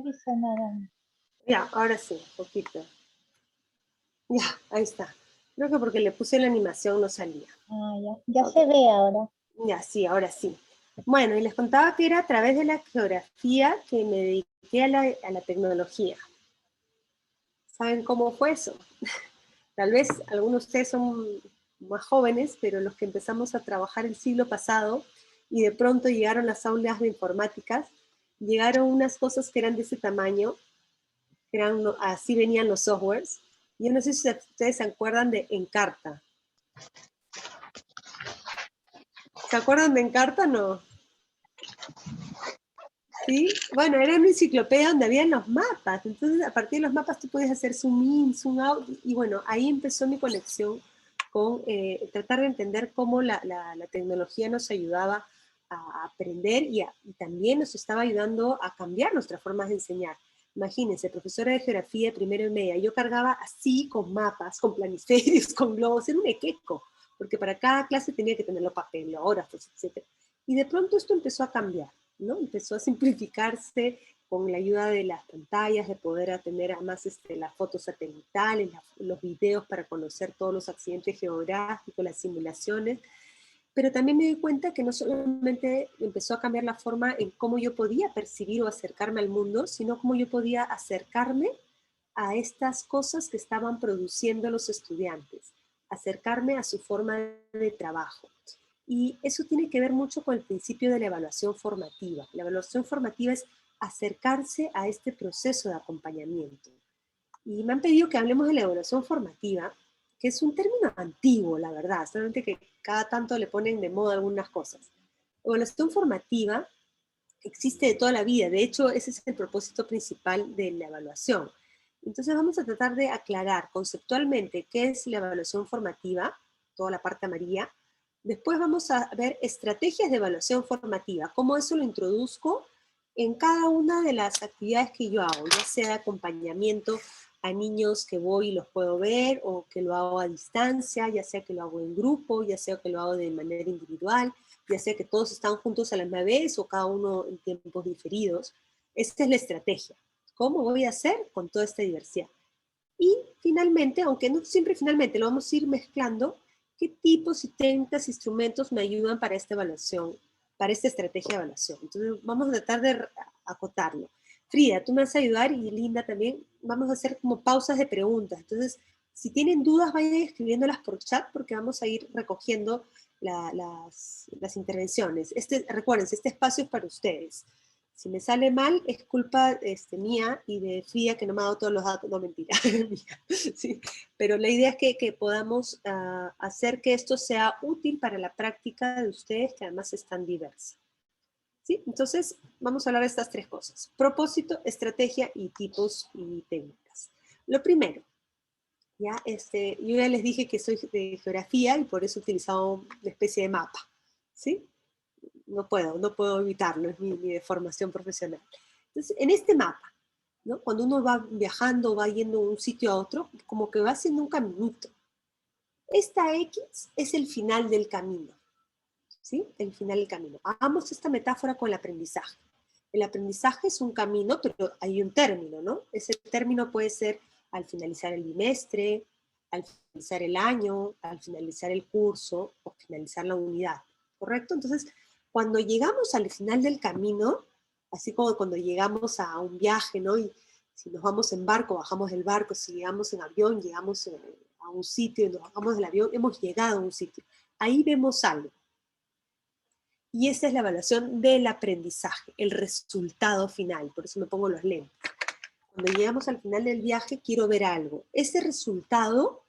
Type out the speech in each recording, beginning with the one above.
Dice nada. Ya, ahora sí, un poquito. Ya, ahí está. Creo que porque le puse la animación no salía. Ah, ya Ok. se ve ahora. Ya, sí, ahora sí. Bueno, y les contaba que era a través de la geografía que me dediqué a la tecnología. ¿Saben cómo fue eso? Tal vez algunos de ustedes son más jóvenes, pero los que empezamos a trabajar el siglo pasado y de pronto llegaron las aulas de informáticas, llegaron unas cosas que eran de ese tamaño, que eran, así venían los softwares. Yo no sé si ustedes se acuerdan de Encarta. ¿Se acuerdan de Encarta? No. ¿Sí? Bueno, era una enciclopedia donde habían los mapas. Entonces, a partir de los mapas tú podías hacer zoom in, zoom out. Y bueno, ahí empezó mi conexión con tratar de entender cómo la tecnología nos ayudaba a aprender y también nos estaba ayudando a cambiar nuestras formas de enseñar. Imagínense, profesora de geografía de primero y media, yo cargaba así con mapas, con planisferios, con globos, era un equeco, porque para cada clase tenía que tenerlo papelógrafos, etc. Y de pronto esto empezó a cambiar, ¿no? Empezó a simplificarse con la ayuda de las pantallas, de poder tener además las fotos satelitales, los videos para conocer todos los accidentes geográficos, las simulaciones, pero también me di cuenta que no solamente empezó a cambiar la forma en cómo yo podía percibir o acercarme al mundo, sino cómo yo podía acercarme a estas cosas que estaban produciendo los estudiantes, acercarme a su forma de trabajo. Y eso tiene que ver mucho con el principio de la evaluación formativa. La evaluación formativa es acercarse a este proceso de acompañamiento. Y me han pedido que hablemos de la evaluación formativa, que es un término antiguo, la verdad, solamente que cada tanto le ponen de moda algunas cosas. La evaluación formativa existe de toda la vida, de hecho ese es el propósito principal de la evaluación. Entonces vamos a tratar de aclarar conceptualmente qué es la evaluación formativa, toda la parte amarilla. Después vamos a ver estrategias de evaluación formativa, cómo eso lo introduzco en cada una de las actividades que yo hago, ya sea de acompañamiento a niños que voy y los puedo ver, o que lo hago a distancia, ya sea que lo hago en grupo, ya sea que lo hago de manera individual, ya sea que todos están juntos a la misma vez o cada uno en tiempos diferidos. Esta es la estrategia. ¿Cómo voy a hacer con toda esta diversidad? Y finalmente, aunque no siempre finalmente lo vamos a ir mezclando, ¿qué tipos y técnicas, instrumentos me ayudan para esta evaluación, para esta estrategia de evaluación? Entonces, vamos a tratar de acotarlo. Frida, tú me vas a ayudar y Linda también. Vamos a hacer como pausas de preguntas. Entonces, si tienen dudas, vayan escribiéndolas por chat porque vamos a ir recogiendo las intervenciones. Recuérdense, este espacio es para ustedes. Si me sale mal, es culpa mía y de Frida que no me ha dado todos los datos. No, mentira, mía. Sí. Pero la idea es que podamos hacer que esto sea útil para la práctica de ustedes, que además es tan diversa. ¿Sí? Entonces, vamos a hablar de estas tres cosas. Propósito, estrategia y tipos y técnicas. Lo primero, yo ya les dije que soy de geografía y por eso he utilizado una especie de mapa. ¿Sí? No puedo evitarlo, es mi de formación profesional. Entonces, en este mapa, ¿no? Cuando uno va viajando, va yendo de un sitio a otro, como que va haciendo un caminito. Esta X es el final del camino, ¿sí? El final del camino. Hagamos esta metáfora con el aprendizaje. El aprendizaje es un camino, pero hay un término, ¿no? Ese término puede ser al finalizar el bimestre, al finalizar el año, al finalizar el curso o finalizar la unidad, ¿correcto? Entonces, cuando llegamos al final del camino, así como cuando llegamos a un viaje, ¿no? Y si nos vamos en barco, bajamos del barco, si llegamos en avión, llegamos a un sitio y nos bajamos del avión, hemos llegado a un sitio. Ahí vemos algo. Y esa es la evaluación del aprendizaje, el resultado final, por eso me pongo los lentes. Cuando llegamos al final del viaje, quiero ver algo. Ese resultado,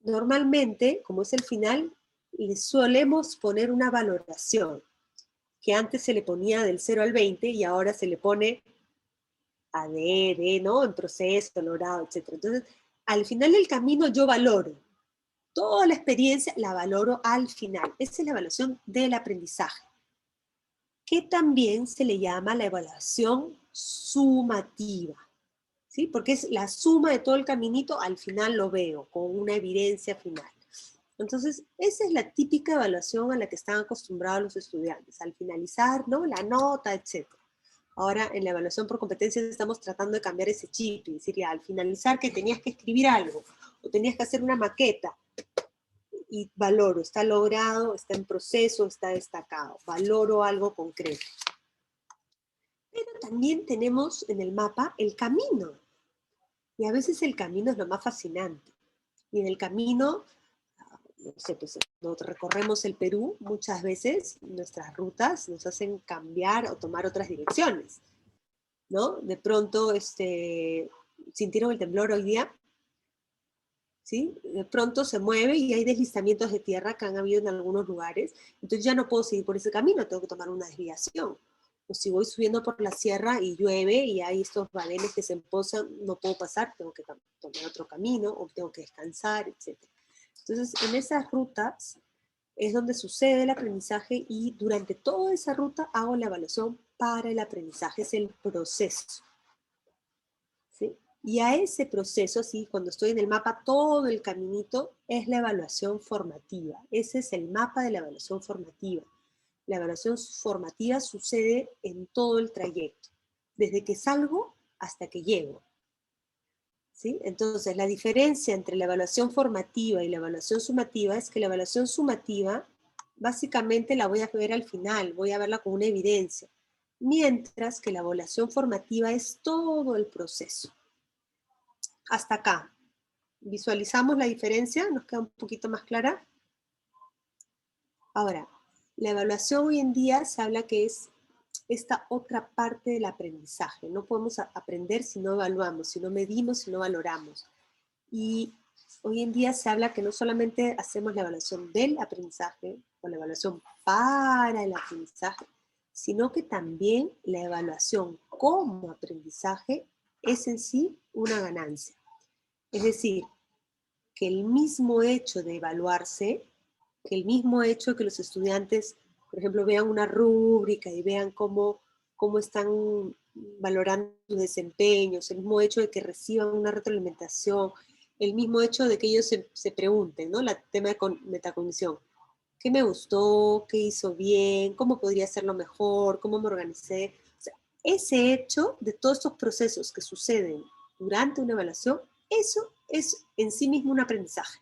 normalmente, como es el final, le solemos poner una valoración, que antes se le ponía del 0 al 20 y ahora se le pone a D, ¿no? En proceso, logrado, etc. Entonces, al final del camino yo valoro. Toda la experiencia la valoro al final. Esa es la evaluación del aprendizaje, que también se le llama la evaluación sumativa, ¿sí? Porque es la suma de todo el caminito, al final lo veo, con una evidencia final. Entonces, esa es la típica evaluación a la que están acostumbrados los estudiantes, al finalizar, ¿no? La nota, etc. Ahora en la evaluación por competencias estamos tratando de cambiar ese chip y decir ya al finalizar que tenías que escribir algo o tenías que hacer una maqueta y valoro, está logrado, está en proceso, está destacado, valoro algo concreto. Pero también tenemos en el mapa el camino y a veces el camino es lo más fascinante y en el camino no sé, pues cuando recorremos el Perú, muchas veces nuestras rutas nos hacen cambiar o tomar otras direcciones, ¿no? De pronto, sintieron el temblor hoy día, ¿sí? De pronto se mueve y hay deslizamientos de tierra que han habido en algunos lugares, entonces ya no puedo seguir por ese camino, tengo que tomar una desviación. O si voy subiendo por la sierra y llueve y hay estos badenes que se empozan, no puedo pasar, tengo que tomar otro camino o tengo que descansar, etc. Entonces, en esas rutas es donde sucede el aprendizaje y durante toda esa ruta hago la evaluación para el aprendizaje, es el proceso. ¿Sí? Y a ese proceso, sí, cuando estoy en el mapa, todo el caminito es la evaluación formativa. Ese es el mapa de la evaluación formativa. La evaluación formativa sucede en todo el trayecto, desde que salgo hasta que llego. ¿Sí? Entonces, la diferencia entre la evaluación formativa y la evaluación sumativa es que la evaluación sumativa, básicamente la voy a ver al final, voy a verla con una evidencia, mientras que la evaluación formativa es todo el proceso. Hasta acá. ¿Visualizamos la diferencia? ¿Nos queda un poquito más clara? Ahora, la evaluación hoy en día se habla que es esta otra parte del aprendizaje. No podemos aprender si no evaluamos, si no medimos, si no valoramos. Y hoy en día se habla que no solamente hacemos la evaluación del aprendizaje o la evaluación para el aprendizaje, sino que también la evaluación como aprendizaje es en sí una ganancia. Es decir, que el mismo hecho de evaluarse, que el mismo hecho de que los estudiantes, por ejemplo, vean una rúbrica y vean cómo están valorando sus desempeños, el mismo hecho de que reciban una retroalimentación, el mismo hecho de que ellos se pregunten, ¿no? El tema de metacognición. ¿Qué me gustó? ¿Qué hizo bien? ¿Cómo podría hacerlo mejor? ¿Cómo me organicé? O sea, ese hecho de todos estos procesos que suceden durante una evaluación, eso es en sí mismo un aprendizaje.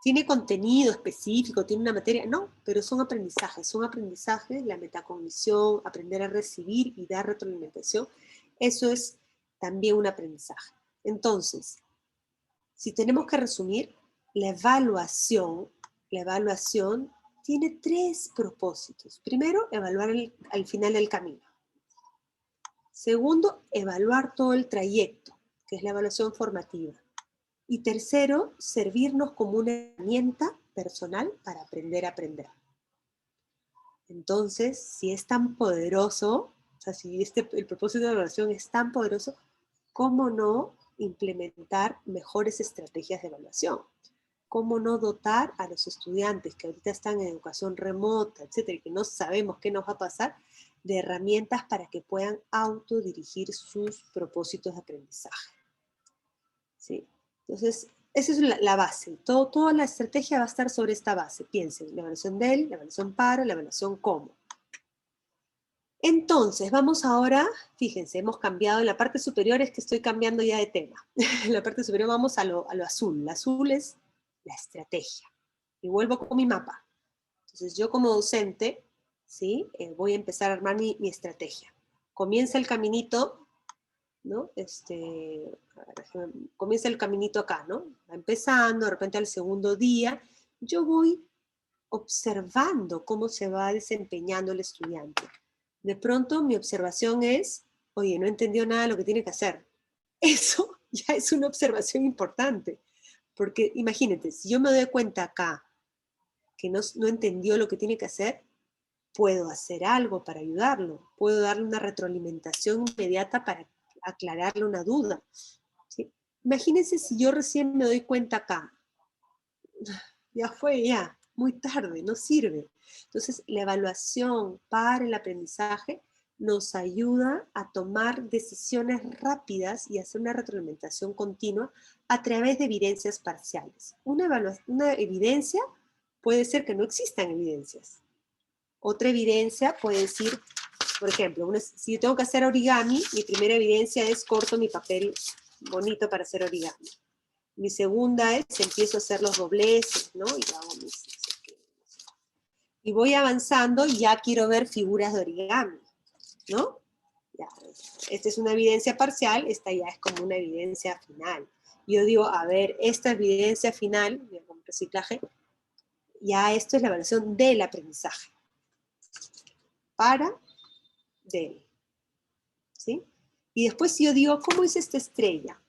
¿Tiene contenido específico? ¿Tiene una materia? No, pero son aprendizajes, la metacognición, aprender a recibir y dar retroalimentación, eso es también un aprendizaje. Entonces, si tenemos que resumir, la evaluación tiene 3 propósitos. Primero, evaluar al final del camino. Segundo, evaluar todo el trayecto, que es la evaluación formativa. Y tercero, servirnos como una herramienta personal para aprender a aprender. Entonces, si es tan poderoso, o sea, si el propósito de la evaluación es tan poderoso, ¿cómo no implementar mejores estrategias de evaluación? ¿Cómo no dotar a los estudiantes que ahorita están en educación remota, etcétera, y que no sabemos qué nos va a pasar, de herramientas para que puedan autodirigir sus propósitos de aprendizaje? ¿Sí? Entonces, esa es la base. Toda la estrategia va a estar sobre esta base. Piensen, la evaluación del, la evaluación para, la evaluación cómo. Entonces, vamos ahora, fíjense, hemos cambiado, en la parte superior es que estoy cambiando ya de tema. En la parte superior vamos a lo azul. El azul es la estrategia. Y vuelvo con mi mapa. Entonces, yo como docente, ¿sí? Voy a empezar a armar mi estrategia. Comienza el caminito, ¿no? Comienza el caminito acá, ¿no? Va empezando, de repente al segundo día, yo voy observando cómo se va desempeñando el estudiante. De pronto mi observación es, oye, no entendió nada de lo que tiene que hacer. Eso ya es una observación importante, porque imagínate, si yo me doy cuenta acá que no entendió lo que tiene que hacer, puedo hacer algo para ayudarlo, puedo darle una retroalimentación inmediata para aclararle una duda. ¿Sí? Imagínense si yo recién me doy cuenta acá, ya fue, ya, muy tarde, no sirve. Entonces, la evaluación para el aprendizaje nos ayuda a tomar decisiones rápidas y hacer una retroalimentación continua a través de evidencias parciales. Una evidencia puede ser que no existan evidencias. Otra evidencia puede decir, Por ejemplo, si yo tengo que hacer origami, mi primera evidencia es corto mi papel bonito para hacer origami. Mi segunda es empiezo a hacer los dobleces, ¿no? Y hago y voy avanzando y ya quiero ver figuras de origami, ¿no? Ya, esta es una evidencia parcial, esta ya es como una evidencia final. Yo digo, a ver, esta evidencia final, con reciclaje, ya esto es la evaluación del aprendizaje. Para, del. ¿Sí? Y después si yo digo, ¿cómo hice esta estrella?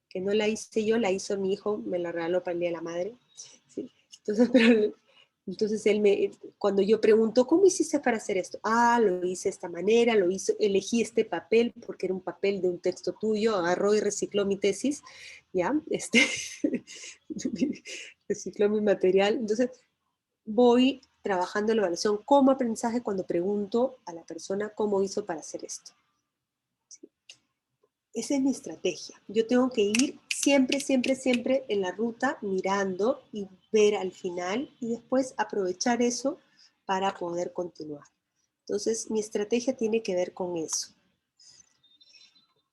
Que no la hice yo, la hizo mi hijo, me la regaló para el Día de la Madre. ¿Sí? Entonces cuando yo pregunto, ¿cómo hiciste para hacer esto? Ah, lo hice de esta manera, elegí este papel porque era un papel de un texto tuyo, agarró y recicló mi tesis, ¿ya? Recicló mi material. Entonces, voy trabajando en la evaluación como aprendizaje cuando pregunto a la persona cómo hizo para hacer esto. ¿Sí? Esa es mi estrategia. Yo tengo que ir siempre, siempre, siempre en la ruta mirando y ver al final y después aprovechar eso para poder continuar. Entonces, mi estrategia tiene que ver con eso.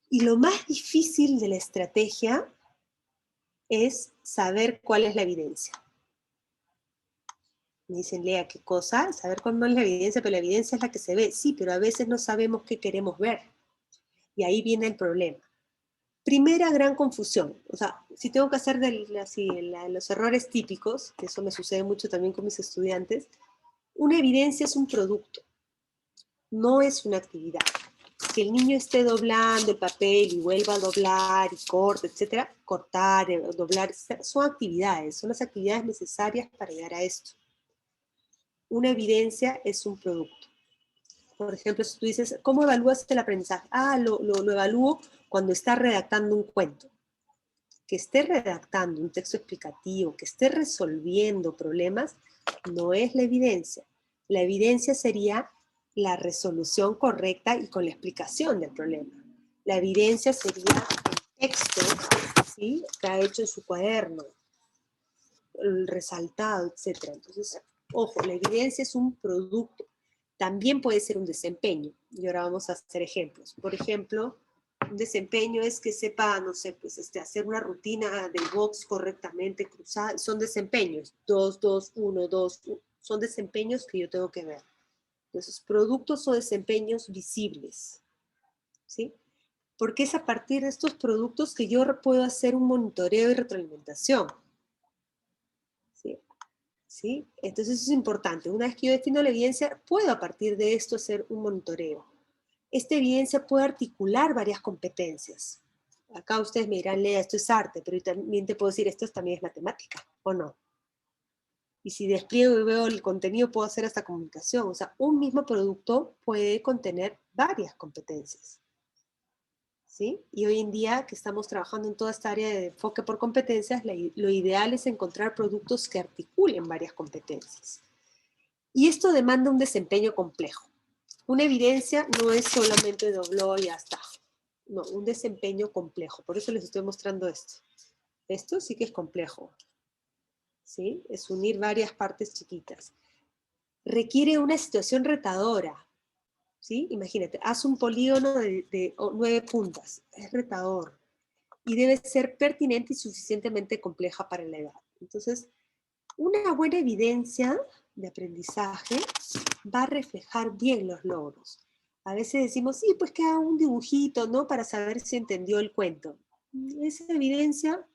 Y lo más difícil de la estrategia es saber cuál es la evidencia. Me dicen, Lea, ¿qué cosa? Saber cuál no es la evidencia, pero la evidencia es la que se ve. Sí, pero a veces no sabemos qué queremos ver. Y ahí viene el problema. Primera gran confusión, o sea, si tengo que hacer los errores típicos, que eso me sucede mucho también con mis estudiantes, una evidencia es un producto, no es una actividad. Que el niño esté doblando el papel y vuelva a doblar y corte, etcétera, cortar, doblar, son actividades, son las actividades necesarias para llegar a esto. Una evidencia es un producto. Por ejemplo, si tú dices, ¿cómo evalúas el aprendizaje? Ah, lo evalúo cuando está redactando un cuento. Que esté redactando un texto explicativo, que esté resolviendo problemas, no es la evidencia. La evidencia sería la resolución correcta y con la explicación del problema. La evidencia sería el texto, ¿sí?, que ha hecho en su cuaderno, el resaltado, etc. Entonces, ojo, la evidencia es un producto. También puede ser un desempeño. Y ahora vamos a hacer ejemplos. Por ejemplo, un desempeño es que sepa, no sé, pues hacer una rutina del box correctamente cruzada. Son desempeños. 2, 2, 1, 2. Son desempeños que yo tengo que ver. Entonces, productos o desempeños visibles. ¿Sí? Porque es a partir de estos productos que yo puedo hacer un monitoreo y retroalimentación. ¿Sí? ¿Sí? Entonces eso es importante. Una vez que yo defino la evidencia, puedo a partir de esto hacer un monitoreo. Esta evidencia puede articular varias competencias. Acá ustedes me dirán, Lea, esto es arte, pero también te puedo decir, esto también es matemática, ¿o no? Y si despliego y veo el contenido, puedo hacer hasta comunicación. O sea, un mismo producto puede contener varias competencias. ¿Sí? Y hoy en día que estamos trabajando en toda esta área de enfoque por competencias, lo ideal es encontrar productos que articulen varias competencias. Y esto demanda un desempeño complejo. Una evidencia no es solamente dobló y ya está. No, un desempeño complejo. Por eso les estoy mostrando esto. Esto sí que es complejo. ¿Sí? Es unir varias partes chiquitas. Requiere una situación retadora. ¿Sí? Imagínate, haz un polígono de 9 puntas. Es retador. Y debe ser pertinente y suficientemente compleja para la edad. Entonces, una buena evidencia de aprendizaje va a reflejar bien los logros. A veces decimos, sí, pues que haga un dibujito, ¿no? Para saber si entendió el cuento. Esa evidencia,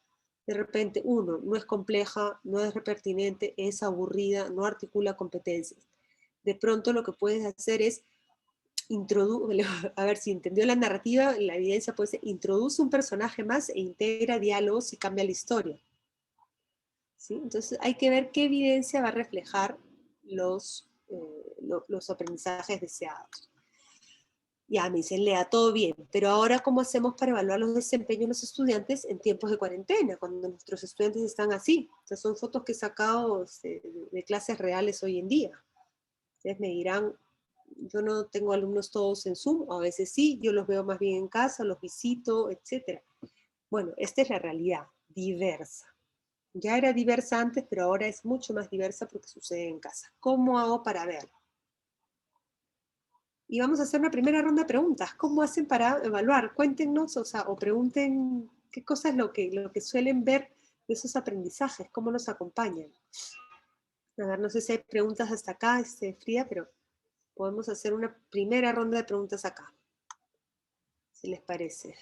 de repente, uno, no es compleja, no es pertinente, es aburrida, no articula competencias. De pronto lo que puedes hacer es a ver si entendió la narrativa, la evidencia puede ser, introduce un personaje más e integra diálogos y cambia la historia. ¿Sí? Entonces hay que ver qué evidencia va a reflejar los aprendizajes deseados. Ya me dicen, Lea, todo bien, pero ahora ¿cómo hacemos para evaluar los desempeños de los estudiantes en tiempos de cuarentena, cuando nuestros estudiantes están así? O sea, son fotos que he sacado de clases reales hoy en día. Ustedes me dirán, yo no tengo alumnos todos en Zoom, a veces sí, yo los veo más bien en casa, los visito, etc. Bueno, esta es la realidad, diversa. Ya era diversa antes, pero ahora es mucho más diversa porque sucede en casa. ¿Cómo hago para verlo? Y vamos a hacer una primera ronda de preguntas. ¿Cómo hacen para evaluar? Cuéntenos, o sea, o pregunten qué cosa es lo que suelen ver de esos aprendizajes, cómo nos acompañan. A ver, no sé si hay preguntas hasta acá, Frida, pero podemos hacer una primera ronda de preguntas acá, si les parece.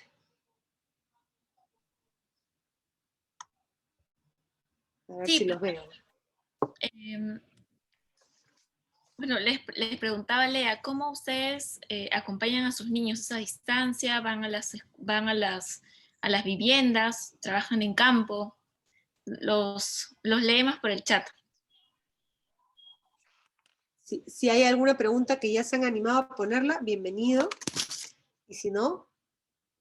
A ver Sí, si los veo. bueno, les preguntaba, Lea, ¿cómo ustedes acompañan a sus niños a esa distancia? ¿Van a las viviendas? ¿Trabajan en campo? Los leemos por el chat. Si hay alguna pregunta que ya se han animado a ponerla, bienvenido. Y si no,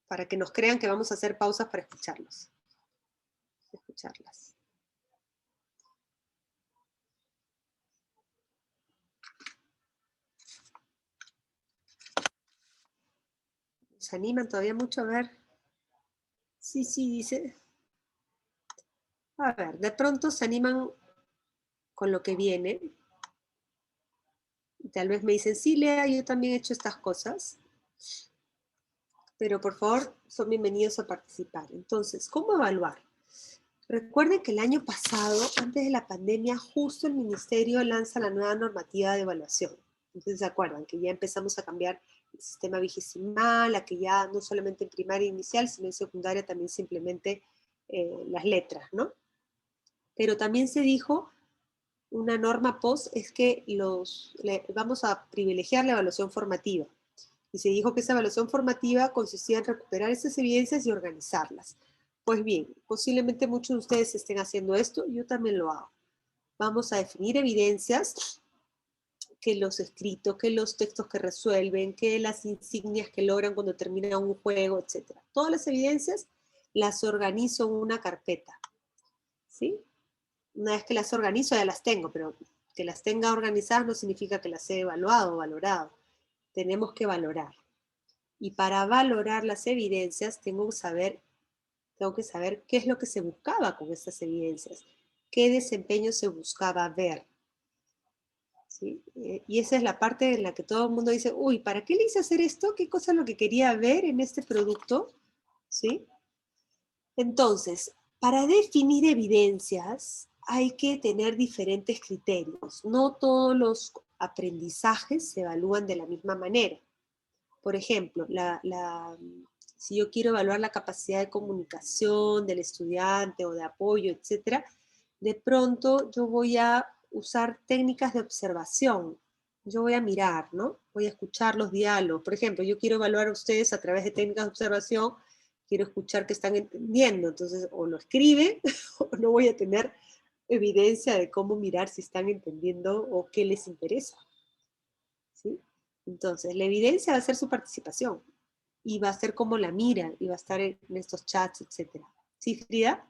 para que nos crean que vamos a hacer pausas para escucharlas. ¿Se animan todavía mucho a ver? Sí, dice. A ver, de pronto se animan con lo que viene. Y tal vez me dicen, sí, Lea, yo también he hecho estas cosas. Pero por favor, son bienvenidos a participar. Entonces, ¿cómo evaluar? Recuerden que el año pasado, antes de la pandemia, justo el Ministerio lanza la nueva normativa de evaluación. Entonces, ¿se acuerdan? Que ya empezamos a cambiar el sistema vigesimal, a que ya no solamente en primaria inicial, sino en secundaria también se implemente las letras, ¿no? Pero también se dijo, una norma post, es que vamos a privilegiar la evaluación formativa. Y se dijo que esa evaluación formativa consistía en recuperar esas evidencias y organizarlas. Pues bien, posiblemente muchos de ustedes estén haciendo esto, yo también lo hago. Vamos a definir evidencias, que los escritos, que los textos que resuelven, que las insignias que logran cuando termina un juego, etc. Todas las evidencias las organizo en una carpeta, ¿sí? Una vez que las organizo ya las tengo, pero que las tenga organizadas no significa que las he evaluado o valorado. Tenemos que valorar. Y para valorar las evidencias tengo que saber qué es lo que se buscaba con estas evidencias, qué desempeño se buscaba ver. ¿Sí? Y esa es la parte en la que todo el mundo dice, uy, ¿para qué le hice hacer esto? ¿Qué cosa es lo que quería ver en este producto? ¿Sí? Entonces, para definir evidencias hay que tener diferentes criterios. No todos los aprendizajes se evalúan de la misma manera. Por ejemplo, si yo quiero evaluar la capacidad de comunicación del estudiante o de apoyo, etcétera, de pronto yo voy a usar técnicas de observación. Yo voy a mirar, ¿no? Voy a escuchar los diálogos. Por ejemplo, yo quiero evaluar a ustedes a través de técnicas de observación, quiero escuchar que están entendiendo. Entonces, o lo escriben o no voy a tener evidencia de cómo mirar si están entendiendo o qué les interesa. ¿Sí? Entonces, la evidencia va a ser su participación y va a ser como la miran y va a estar en estos chats, etc. ¿Sí, Frida?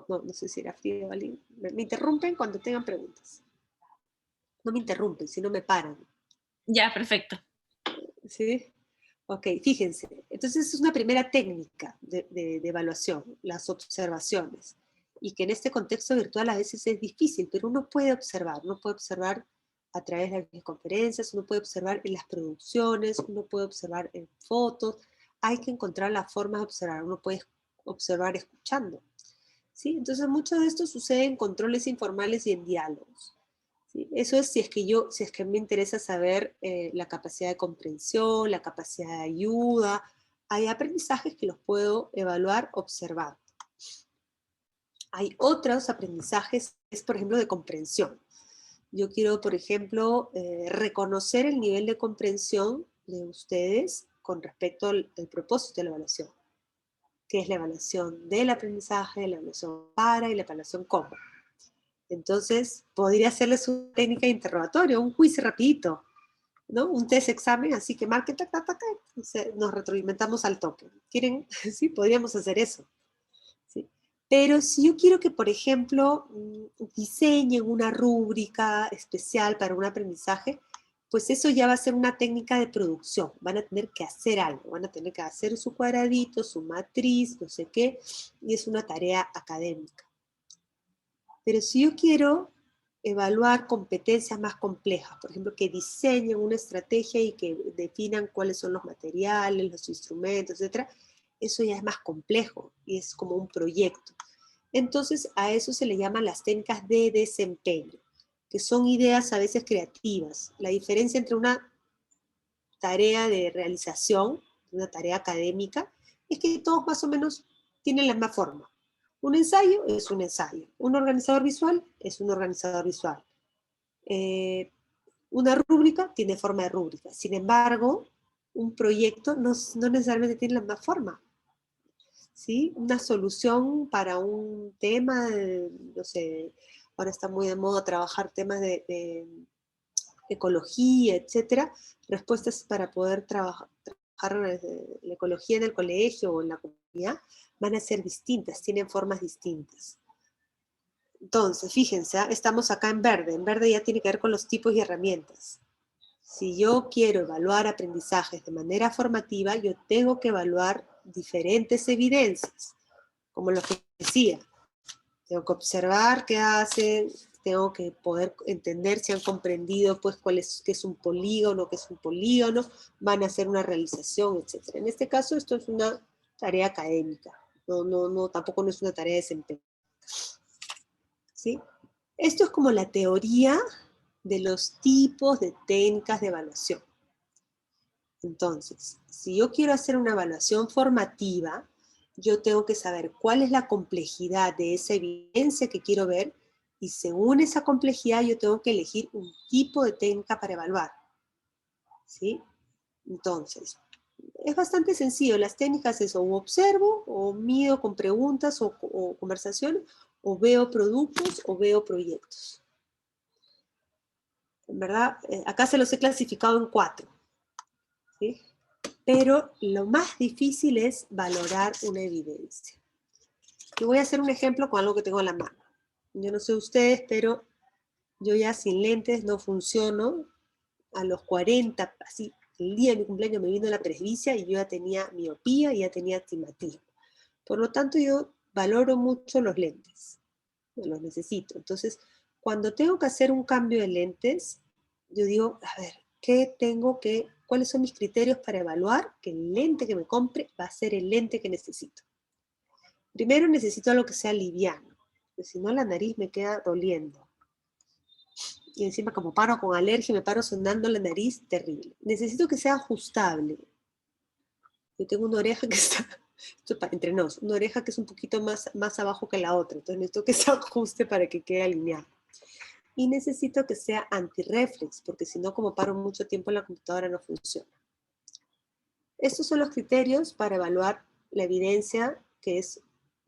No sé si era Frida o alguien. Me interrumpen cuando tengan preguntas. No me interrumpen, sino me paran. Ya, perfecto. ¿Sí? Ok, fíjense. Entonces es una primera técnica de evaluación, las observaciones. Y que en este contexto virtual a veces es difícil, pero uno puede observar a través de las videoconferencias, uno puede observar en las producciones, uno puede observar en fotos. Hay que encontrar la forma de observar. Uno puede observar escuchando. ¿Sí? Entonces mucho de esto sucede en controles informales y en diálogos. ¿Sí? Eso es si es que me interesa saber la capacidad de comprensión, la capacidad de ayuda. Hay aprendizajes que los puedo evaluar observando. Hay otros aprendizajes, es por ejemplo de comprensión. Yo quiero, por ejemplo, reconocer el nivel de comprensión de ustedes con respecto al propósito de la evaluación, que es la evaluación del aprendizaje, la evaluación para y la evaluación cómo. Entonces, podría hacerles una técnica de interrogatorio, un quiz rapidito, ¿no? Un test examen, así que marquen, tac, tac, tac, tac, nos retroalimentamos al toque. ¿Quieren? Sí, podríamos hacer eso. ¿Sí? Pero si yo quiero que, por ejemplo, diseñen una rúbrica especial para un aprendizaje, pues eso ya va a ser una técnica de producción. Van a tener que hacer algo, van a tener que hacer su cuadradito, su matriz, no sé qué, y es una tarea académica. Pero si yo quiero evaluar competencias más complejas, por ejemplo, que diseñen una estrategia y que definan cuáles son los materiales, los instrumentos, etcétera, eso ya es más complejo y es como un proyecto. Entonces, a eso se le llaman las técnicas de desempeño, que son ideas a veces creativas. La diferencia entre una tarea de realización, una tarea académica, es que todos más o menos tienen la misma forma. Un ensayo es un ensayo. Un organizador visual es un organizador visual. Una rúbrica tiene forma de rúbrica. Sin embargo, un proyecto no necesariamente tiene la misma forma. ¿Sí? Una solución para un tema, no sé, ahora está muy de moda trabajar temas de ecología, etcétera, respuestas para poder trabajar la ecología en el colegio o en la comunidad van a ser distintas, tienen formas distintas. Entonces, fíjense, estamos acá en verde ya tiene que ver con los tipos y herramientas. Si yo quiero evaluar aprendizajes de manera formativa, yo tengo que evaluar diferentes evidencias, como lo que decía. Tengo que observar qué hacen, tengo que poder entender si han comprendido pues qué es un polígono, van a hacer una realización, etc. En este caso esto es una tarea académica, tampoco no es una tarea de desempeño. ¿Sí? Esto es como la teoría de los tipos de técnicas de evaluación. Entonces, si yo quiero hacer una evaluación formativa, yo tengo que saber cuál es la complejidad de esa evidencia que quiero ver y según esa complejidad yo tengo que elegir un tipo de técnica para evaluar. ¿Sí? Entonces, es bastante sencillo. Las técnicas es o observo, o mido con preguntas o conversación, o veo productos o veo proyectos. En verdad, acá se los he clasificado en 4. ¿Sí? Pero lo más difícil es valorar una evidencia. Yo voy a hacer un ejemplo con algo que tengo en la mano. Yo no sé ustedes, pero yo ya sin lentes no funciono. A los 40, así, el día de mi cumpleaños me vino la presbicia y yo ya tenía miopía y ya tenía astigmatismo. Por lo tanto, yo valoro mucho los lentes. Los necesito. Entonces, cuando tengo que hacer un cambio de lentes, yo digo, a ver, ¿cuáles son mis criterios para evaluar que el lente que me compre va a ser el lente que necesito? Primero necesito algo que sea liviano, porque si no la nariz me queda doliendo. Y encima como paro con alergia, me paro sonando la nariz, terrible. Necesito que sea ajustable. Yo tengo una oreja que está, entre nos, una oreja que es un poquito más abajo que la otra, entonces necesito que se ajuste para que quede alineado. Y necesito que sea anti-reflex, porque si no, como paro mucho tiempo en la computadora, no funciona. Estos son los criterios para evaluar la evidencia, que es,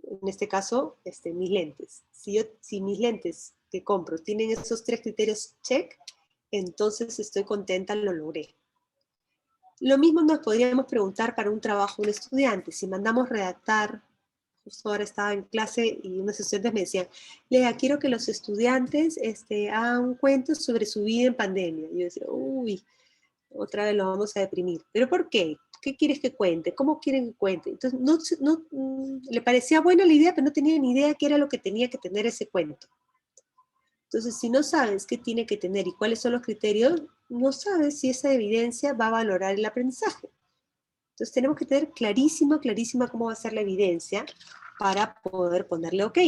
en este caso, mis lentes. Si mis lentes que compro tienen esos 3 criterios check, entonces estoy contenta, lo logré. Lo mismo nos podríamos preguntar para un trabajo de un estudiante. Si mandamos redactar, justo ahora estaba en clase y unos estudiantes me decían, Lea, quiero que los estudiantes hagan un cuento sobre su vida en pandemia. Y yo decía, uy, otra vez lo vamos a deprimir. ¿Pero por qué? ¿Qué quieres que cuente? ¿Cómo quieren que cuente? Entonces, le parecía buena la idea, pero no tenía ni idea qué era lo que tenía que tener ese cuento. Entonces, si no sabes qué tiene que tener y cuáles son los criterios, no sabes si esa evidencia va a valorar el aprendizaje. Entonces, tenemos que tener clarísima cómo va a ser la evidencia para poder ponerle OK.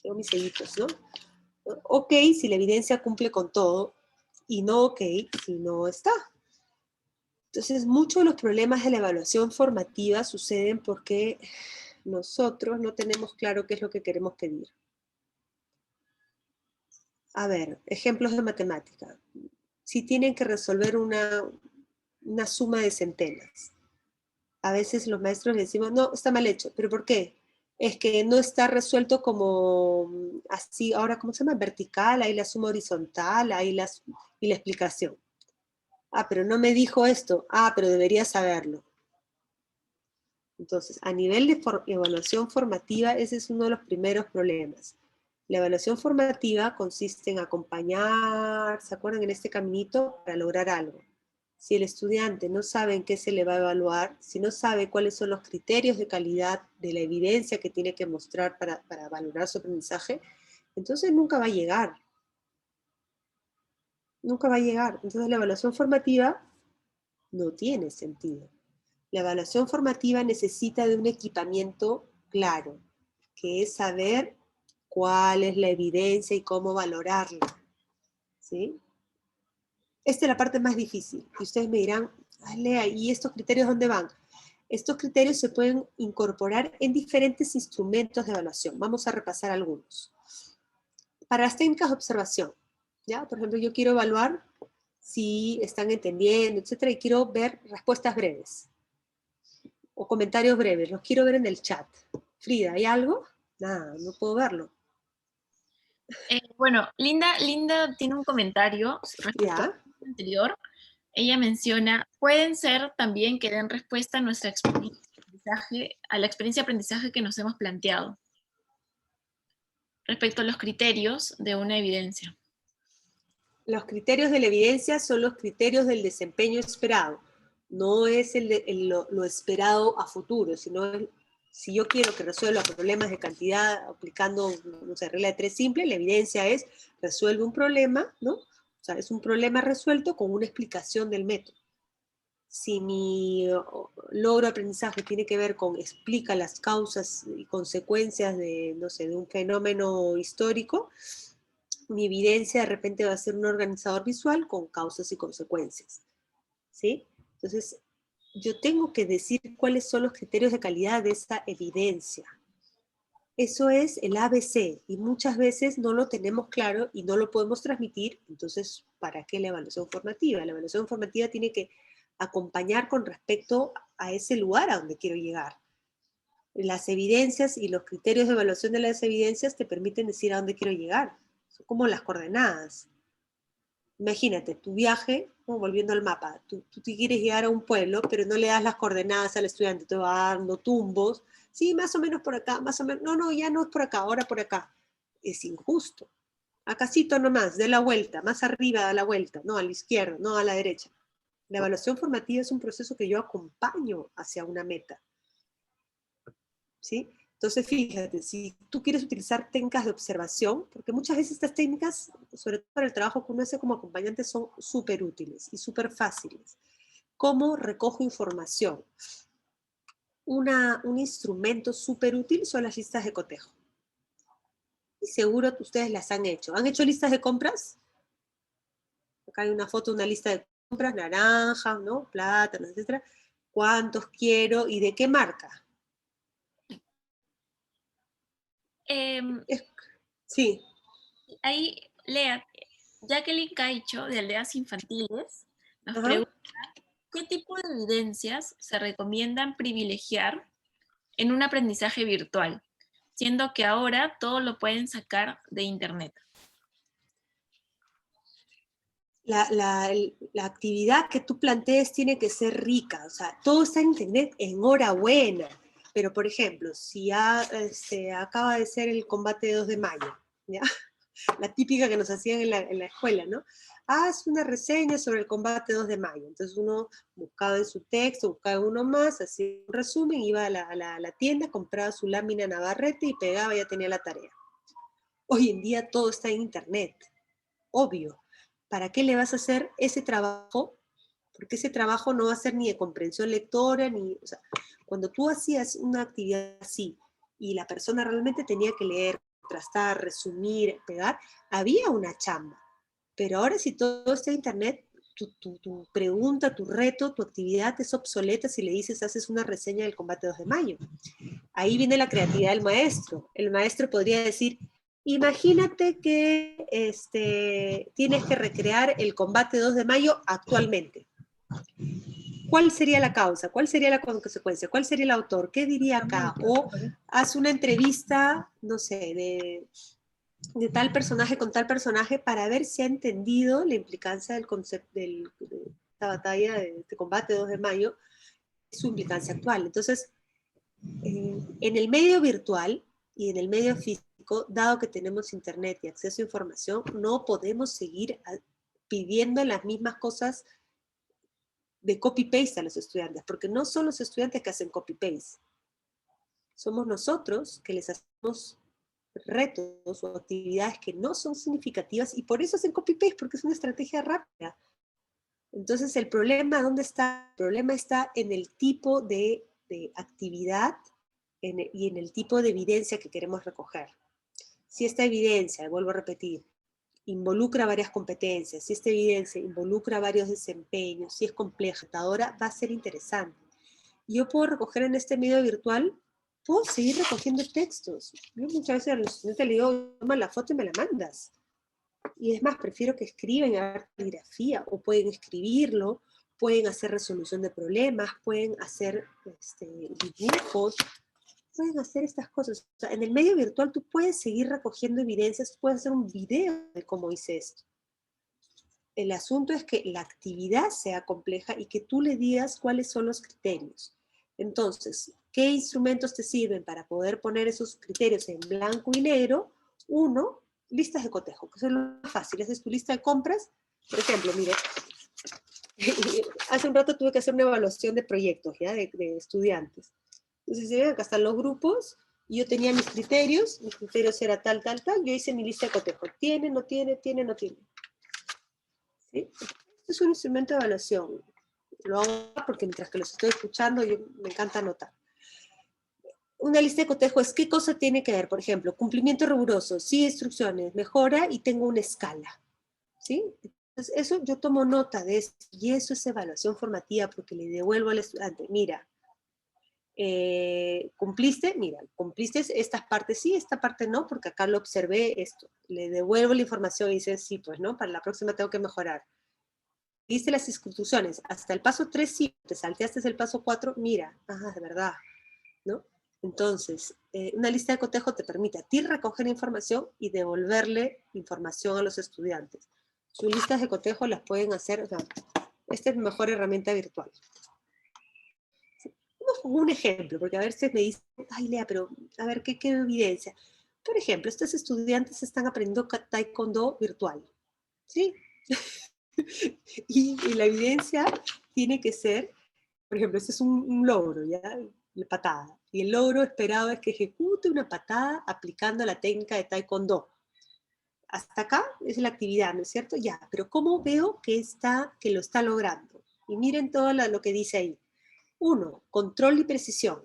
Tengo mis sellitos, ¿no? OK si la evidencia cumple con todo y no OK si no está. Entonces, muchos de los problemas de la evaluación formativa suceden porque nosotros no tenemos claro qué es lo que queremos pedir. A ver, ejemplos de matemática. Si tienen que resolver una suma de centenas, a veces los maestros les decimos, no, está mal hecho. ¿Pero por qué? Es que no está resuelto como así, ahora, ¿cómo se llama? Vertical, ahí la suma horizontal, ahí y la explicación. Ah, pero no me dijo esto. Ah, pero debería saberlo. Entonces, a nivel de evaluación formativa, ese es uno de los primeros problemas. La evaluación formativa consiste en acompañar, ¿se acuerdan? En este caminito para lograr algo. Si el estudiante no sabe en qué se le va a evaluar, si no sabe cuáles son los criterios de calidad de la evidencia que tiene que mostrar para valorar su aprendizaje, entonces nunca va a llegar. Nunca va a llegar. Entonces la evaluación formativa no tiene sentido. La evaluación formativa necesita de un equipamiento claro, que es saber cuál es la evidencia y cómo valorarla, ¿sí? Esta es la parte más difícil. Y ustedes me dirán, "Ah, Lea, ¿y estos criterios dónde van?". Estos criterios se pueden incorporar en diferentes instrumentos de evaluación. Vamos a repasar algunos. Para las técnicas de observación, ¿ya? Por ejemplo, yo quiero evaluar si están entendiendo, etcétera, y quiero ver respuestas breves o comentarios breves. Los quiero ver en el chat. Frida, ¿hay algo? Nada, no puedo verlo. Bueno, Linda tiene un comentario respecto ¿Ya? al anterior. Ella menciona, pueden ser también que den respuesta a nuestra experiencia de aprendizaje, a la experiencia de aprendizaje que nos hemos planteado respecto a los criterios de una evidencia. Los criterios de la evidencia son los criterios del desempeño esperado. No es lo esperado a futuro, sino si yo quiero que resuelva problemas de cantidad aplicando, no sé, regla de tres simple, la evidencia es resuelve un problema, ¿no? O sea, es un problema resuelto con una explicación del método. Si mi logro de aprendizaje tiene que ver con explica las causas y consecuencias de, no sé, de un fenómeno histórico, mi evidencia de repente va a ser un organizador visual con causas y consecuencias, ¿sí? Entonces, yo tengo que decir cuáles son los criterios de calidad de esta evidencia. Eso es el ABC y muchas veces no lo tenemos claro y no lo podemos transmitir, entonces, ¿para qué la evaluación formativa? La evaluación formativa tiene que acompañar con respecto a ese lugar a donde quiero llegar. Las evidencias y los criterios de evaluación de las evidencias te permiten decir a dónde quiero llegar. Son como las coordenadas. Imagínate, tu viaje, ¿no? Volviendo al mapa, tú te quieres llegar a un pueblo, pero no le das las coordenadas al estudiante, te va dando tumbos, sí, más o menos por acá, más o menos, no, ya no es por acá, ahora por acá. Es injusto. Acácito nomás, dé la vuelta, más arriba da la vuelta, no a la izquierda, no a la derecha. La evaluación formativa es un proceso que yo acompaño hacia una meta, ¿sí? Entonces, fíjate, si tú quieres utilizar técnicas de observación, porque muchas veces estas técnicas, sobre todo para el trabajo que uno hace como acompañante, son súper útiles y súper fáciles. ¿Cómo recojo información? Un instrumento súper útil son las listas de cotejo. Y seguro que ustedes las han hecho. ¿Han hecho listas de compras? Acá hay una foto de una lista de compras, naranjas, ¿no? Plátanos, etcétera. ¿Cuántos quiero y de qué marca? Em, Sí. Ahí, Lea, Jacqueline Caicho, de Aldeas Infantiles, nos Ajá. pregunta, ¿qué tipo de evidencias se recomiendan privilegiar en un aprendizaje virtual, siendo que ahora todo lo pueden sacar de Internet? La actividad que tú plantees tiene que ser rica, o sea, todo está en internet, enhorabuena, pero por ejemplo, si ya acaba de ser el combate de 2 de mayo, ¿ya? La típica que nos hacían en la escuela, ¿no? Haz una reseña sobre el combate 2 de mayo. Entonces uno buscaba en su texto, buscaba uno más, hacía un resumen, iba a la tienda, compraba su lámina Navarrete y pegaba, ya tenía la tarea. Hoy en día todo está en internet, obvio. ¿Para qué le vas a hacer ese trabajo? Porque ese trabajo no va a ser ni de comprensión lectora, ni, o sea, cuando tú hacías una actividad así y la persona realmente tenía que leer, contrastar, resumir, pegar, había una chamba. Pero ahora si todo está en internet, tu pregunta, tu reto, tu actividad es obsoleta si le dices, haces una reseña del combate 2 de mayo. Ahí viene la creatividad del maestro. El maestro podría decir, imagínate que tienes que recrear el combate 2 de mayo actualmente. ¿Cuál sería la causa? ¿Cuál sería la consecuencia? ¿Cuál sería el autor? ¿Qué diría acá? O haz una entrevista, no sé, de tal personaje con tal personaje para ver si ha entendido la implicancia del concepto de esta batalla, de este combate 2 de mayo, su implicancia actual. Entonces, en el medio virtual y en el medio físico, dado que tenemos internet y acceso a información, no podemos seguir pidiendo las mismas cosas de copy-paste a los estudiantes, porque no son los estudiantes que hacen copy-paste, somos nosotros que les hacemos retos o actividades que no son significativas y por eso hacen copy-paste, porque es una estrategia rápida. Entonces, ¿el problema dónde está? El problema está en el tipo de actividad y en el tipo de evidencia que queremos recoger. Si esta evidencia, vuelvo a repetir, involucra varias competencias, si esta evidencia involucra varios desempeños, si es compleja, ahora va a ser interesante. Yo puedo recoger en este medio virtual, puedo seguir recogiendo textos. Yo muchas veces a los estudiantes les digo, toma la foto y me la mandas. Y es más, prefiero que escriban a caligrafía, o pueden escribirlo, pueden hacer resolución de problemas, pueden hacer dibujos, pueden hacer estas cosas. O sea, en el medio virtual tú puedes seguir recogiendo evidencias, puedes hacer un video de cómo hice esto. El asunto es que la actividad sea compleja y que tú le digas cuáles son los criterios. Entonces, ¿qué instrumentos te sirven para poder poner esos criterios en blanco y negro? Uno, listas de cotejo, que es lo más fácil. Haces tu lista de compras. Por ejemplo, mire, hace un rato tuve que hacer una evaluación de proyectos, ¿ya? De estudiantes. Entonces, acá están los grupos, y yo tenía mis criterios eran tal, tal, tal, yo hice mi lista de cotejo. ¿Tiene, no tiene, tiene, no tiene? ¿Sí? Este es un instrumento de evaluación. Lo hago porque mientras que los estoy escuchando, me encanta anotar. Una lista de cotejo es qué cosa tiene que ver, por ejemplo, cumplimiento riguroso, sí instrucciones, mejora y tengo una escala. ¿Sí? Entonces, eso yo tomo nota de eso, y eso es evaluación formativa, porque le devuelvo al estudiante, mira, ¿cumpliste? Mira, ¿cumpliste estas partes? Sí, esta parte no, porque acá lo observé esto. Le devuelvo la información y dice, sí, pues no, para la próxima tengo que mejorar. Viste las instrucciones, hasta el paso 3 sí, te salteaste el paso 4, mira, de verdad, ¿no? Entonces, una lista de cotejo te permite a ti recoger información y devolverle información a los estudiantes. Sus listas de cotejo las pueden hacer, o sea, esta es mi mejor herramienta virtual. Vamos con un ejemplo, porque a veces me dicen, ay Lea, pero a ver, ¿qué evidencia? Por ejemplo, estos estudiantes están aprendiendo taekwondo virtual, ¿sí? y la evidencia tiene que ser, por ejemplo, este es un logro, ¿ya? La patada. Y el logro esperado es que ejecute una patada aplicando la técnica de taekwondo. Hasta acá es la actividad, ¿no es cierto? Ya, pero ¿cómo veo que lo está logrando? Y miren todo lo que dice ahí. 1, control y precisión.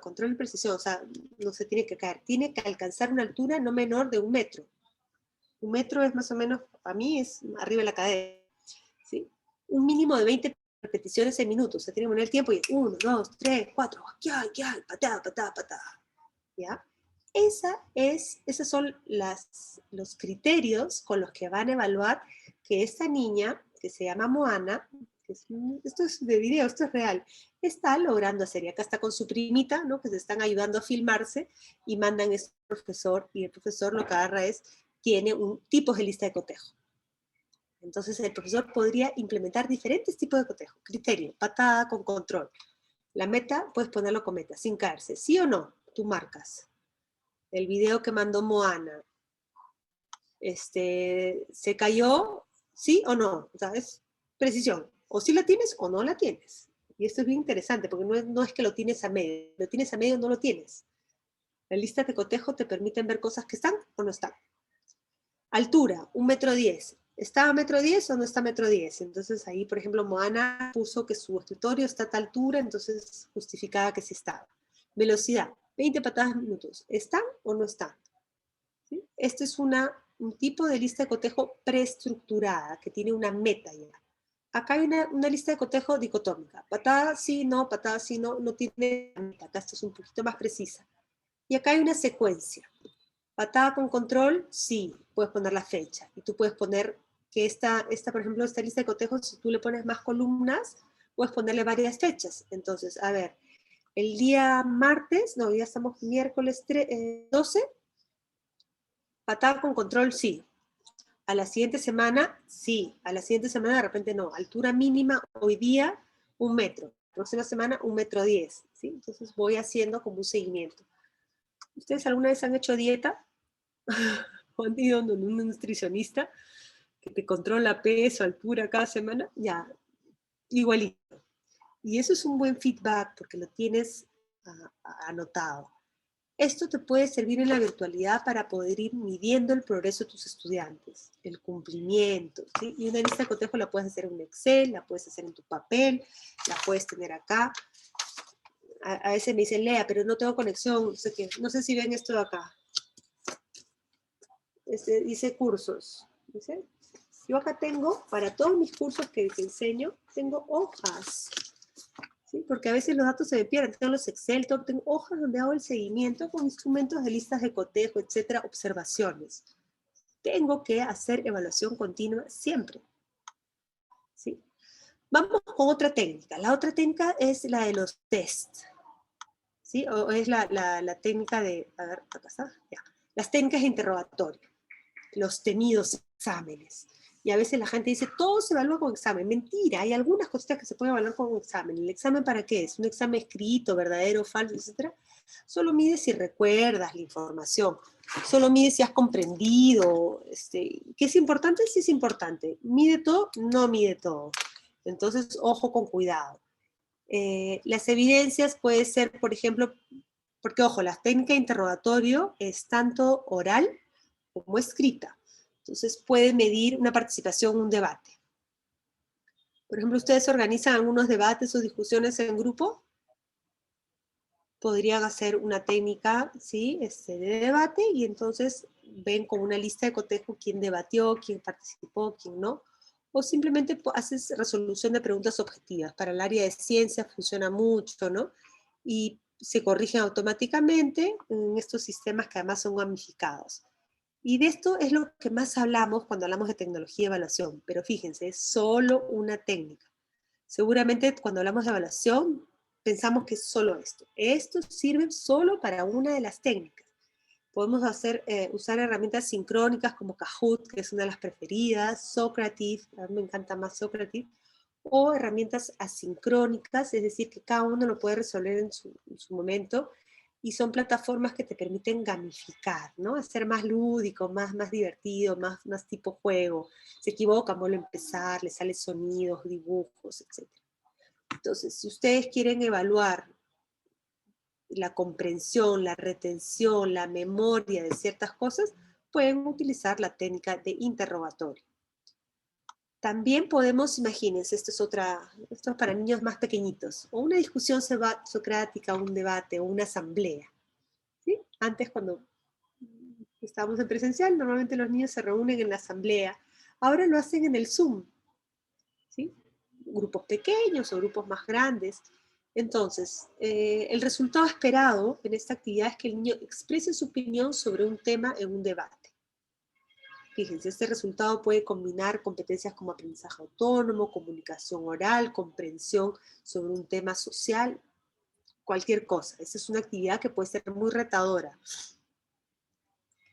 Control y precisión, o sea, no se tiene que caer. Tiene que alcanzar una altura no menor de 1 metro. 1 metro es más o menos, para mí, es arriba de la cadera. ¿Sí? Un mínimo de 20 repeticiones en minutos. Se tiene que poner el tiempo y 1, 2, 3, 4, ya, patada, patada, patada. ¿Ya? Esos son los criterios con los que van a evaluar que esta niña, que se llama Moana, esto es de video, esto es real, está logrando hacer, y acá está con su primita, ¿no? Que se están ayudando a filmarse, y mandan esto al profesor, y el profesor lo que agarra tiene un tipo de lista de cotejo. Entonces el profesor podría implementar diferentes tipos de cotejo, criterio, patada con control. La meta, puedes ponerlo con meta, sin caerse, ¿sí o no? Tú marcas. El video que mandó Moana, ¿se cayó? ¿Sí o no? O sea, es precisión. O sí la tienes o no la tienes. Y esto es bien interesante, porque no es que lo tienes a medio. Lo tienes a medio o no lo tienes. Las listas de cotejo te permiten ver cosas que están o no están. Altura, 1,10 m. ¿Está a 1,10 m o no está a 1,10 m? Entonces ahí, por ejemplo, Moana puso que su escritorio está a tal altura, entonces justificaba que sí estaba. Velocidad, 20 patadas minutos. ¿Están o no están? ¿Sí? Esto es un tipo de lista de cotejo preestructurada, que tiene una meta ya. Acá hay una lista de cotejo dicotómica. Patada sí, no tiene meta. Acá esto es un poquito más precisa. Y acá hay una secuencia. Patada con control, sí, puedes poner la fecha. Y tú puedes poner que por ejemplo, esta lista de cotejos, si tú le pones más columnas, puedes ponerle varias fechas. Entonces, a ver, el día martes, no, ya estamos miércoles 12, patada con control, sí. A la siguiente semana, sí. A la siguiente semana, de repente, no. Altura mínima, hoy día, 1 metro. Próxima semana, 1,10 m, ¿sí? Entonces voy haciendo como un seguimiento. ¿Ustedes alguna vez han hecho dieta? ¿O han ido donde un nutricionista que te controla peso, altura cada semana? Ya, igualito. Y eso es un buen feedback porque lo tienes anotado. Esto te puede servir en la virtualidad para poder ir midiendo el progreso de tus estudiantes, el cumplimiento, ¿sí? Y una lista de cotejo la puedes hacer en un Excel, la puedes hacer en tu papel, la puedes tener acá. A veces me dicen, Lea, pero no tengo conexión, no sé qué. No sé si ven esto de acá. Dice cursos. ¿Dice? Yo acá tengo, para todos mis cursos que enseño, tengo hojas. ¿Sí? Porque a veces los datos se me pierden. Tengo los Excel, tengo hojas donde hago el seguimiento con instrumentos de listas de cotejo, etcétera, observaciones. Tengo que hacer evaluación continua siempre. ¿Sí? Vamos con otra técnica. La otra técnica es la de los tests. ¿Sí? O es la técnica de, a ver, acá está, ya. Las técnicas de interrogatorio, los temidos exámenes. Y a veces la gente dice, todo se evalúa con examen. Mentira, hay algunas cositas que se pueden evaluar con un examen. ¿El examen para qué es? ¿Un examen escrito, verdadero, falso, etcétera? Solo mide si recuerdas la información. Solo mide si has comprendido. ¿Qué es importante? Sí es importante. ¿Mide todo? No mide todo. Entonces, ojo con cuidado. Las evidencias puede ser, por ejemplo, porque ojo, la técnica de interrogatorio es tanto oral como escrita. Entonces puede medir una participación en un debate. Por ejemplo, ustedes organizan algunos debates o discusiones en grupo, podrían hacer una técnica, ¿sí? De debate y entonces ven con una lista de cotejo quién debatió, quién participó, quién no. O simplemente haces resolución de preguntas objetivas. Para el área de ciencia funciona mucho, ¿no? Y se corrigen automáticamente en estos sistemas que además son gamificados. Y de esto es lo que más hablamos cuando hablamos de tecnología y evaluación. Pero fíjense, es solo una técnica. Seguramente cuando hablamos de evaluación pensamos que es solo esto. Esto sirve solo para una de las técnicas. Podemos usar herramientas sincrónicas como Kahoot, que es una de las preferidas, Socrative, a mí me encanta más Socrative, o herramientas asincrónicas, es decir, que cada uno lo puede resolver en su momento, y son plataformas que te permiten gamificar, ¿no? Hacer más lúdico, más divertido, más tipo juego. Se equivocan, vuelve a empezar, le salen sonidos, dibujos, etc. Entonces, si ustedes quieren evaluar la comprensión, la retención, la memoria de ciertas cosas, pueden utilizar la técnica de interrogatorio. También podemos, imagínense, esto es para niños más pequeñitos, o una discusión socrática, un debate, o una asamblea. ¿Sí? Antes, cuando estábamos en presencial, normalmente los niños se reúnen en la asamblea. Ahora lo hacen en el Zoom. ¿Sí? Grupos pequeños o grupos más grandes. Entonces, el resultado esperado en esta actividad es que el niño exprese su opinión sobre un tema en un debate. Fíjense, este resultado puede combinar competencias como aprendizaje autónomo, comunicación oral, comprensión sobre un tema social, cualquier cosa. Esa es una actividad que puede ser muy retadora.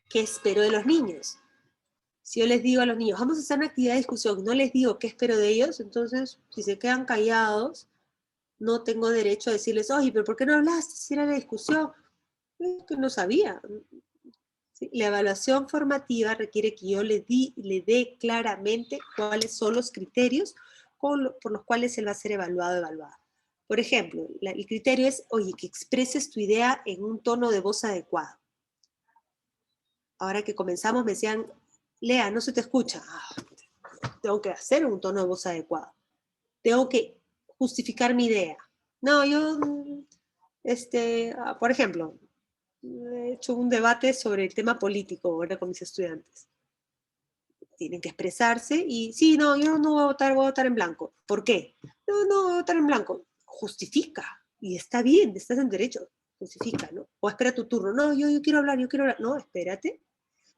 ¿Qué espero de los niños? Si yo les digo a los niños, vamos a hacer una actividad de discusión, no les digo qué espero de ellos, entonces, si se quedan callados, no tengo derecho a decirles, oye, pero ¿por qué no hablaste si era la discusión? Es que no sabía. ¿Sí? La evaluación formativa requiere que yo le dé claramente cuáles son los criterios por los cuales él va a ser evaluado o evaluada. Por ejemplo, el criterio es, oye, que expreses tu idea en un tono de voz adecuado. Ahora que comenzamos me decían, Lea, no se te escucha. Tengo que hacer un tono de voz adecuado. Tengo que justificar mi idea. No, yo, por ejemplo, he hecho un debate sobre el tema político ahora con mis estudiantes. Tienen que expresarse y, sí, no, yo no voy a votar en blanco. ¿Por qué? No voy a votar en blanco. Justifica. Y está bien, estás en derecho. Justifica, ¿no? O espera tu turno. No, yo quiero hablar, yo quiero hablar. No, espérate.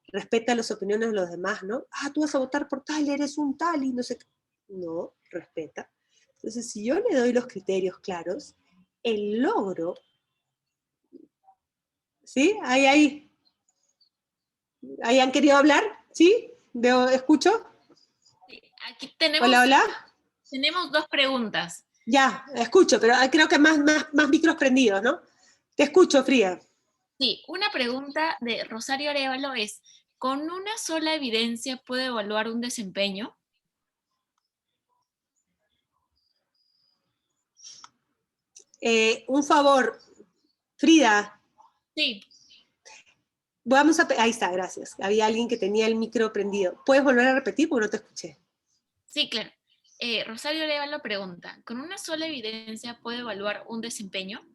Respeta las opiniones de los demás, ¿no? Ah, tú vas a votar por tal, eres un tal y no sé qué. No, respeta. Entonces, si yo le doy los criterios claros, el logro, ¿sí? Ahí han querido hablar, ¿sí? Escucho. Aquí Hola, hola. tenemos dos preguntas. Ya, escucho, pero creo que más micros prendidos, ¿no? Te escucho, Fría. Sí, una pregunta de Rosario Arevalo es, ¿con una sola evidencia puede evaluar un desempeño? Un favor, Frida. Sí. Ahí está, gracias. Había alguien que tenía el micro prendido. ¿Puedes volver a repetir porque no te escuché? Sí, claro. Rosario Arevalo pregunta, ¿con una sola evidencia puede evaluar un desempeño?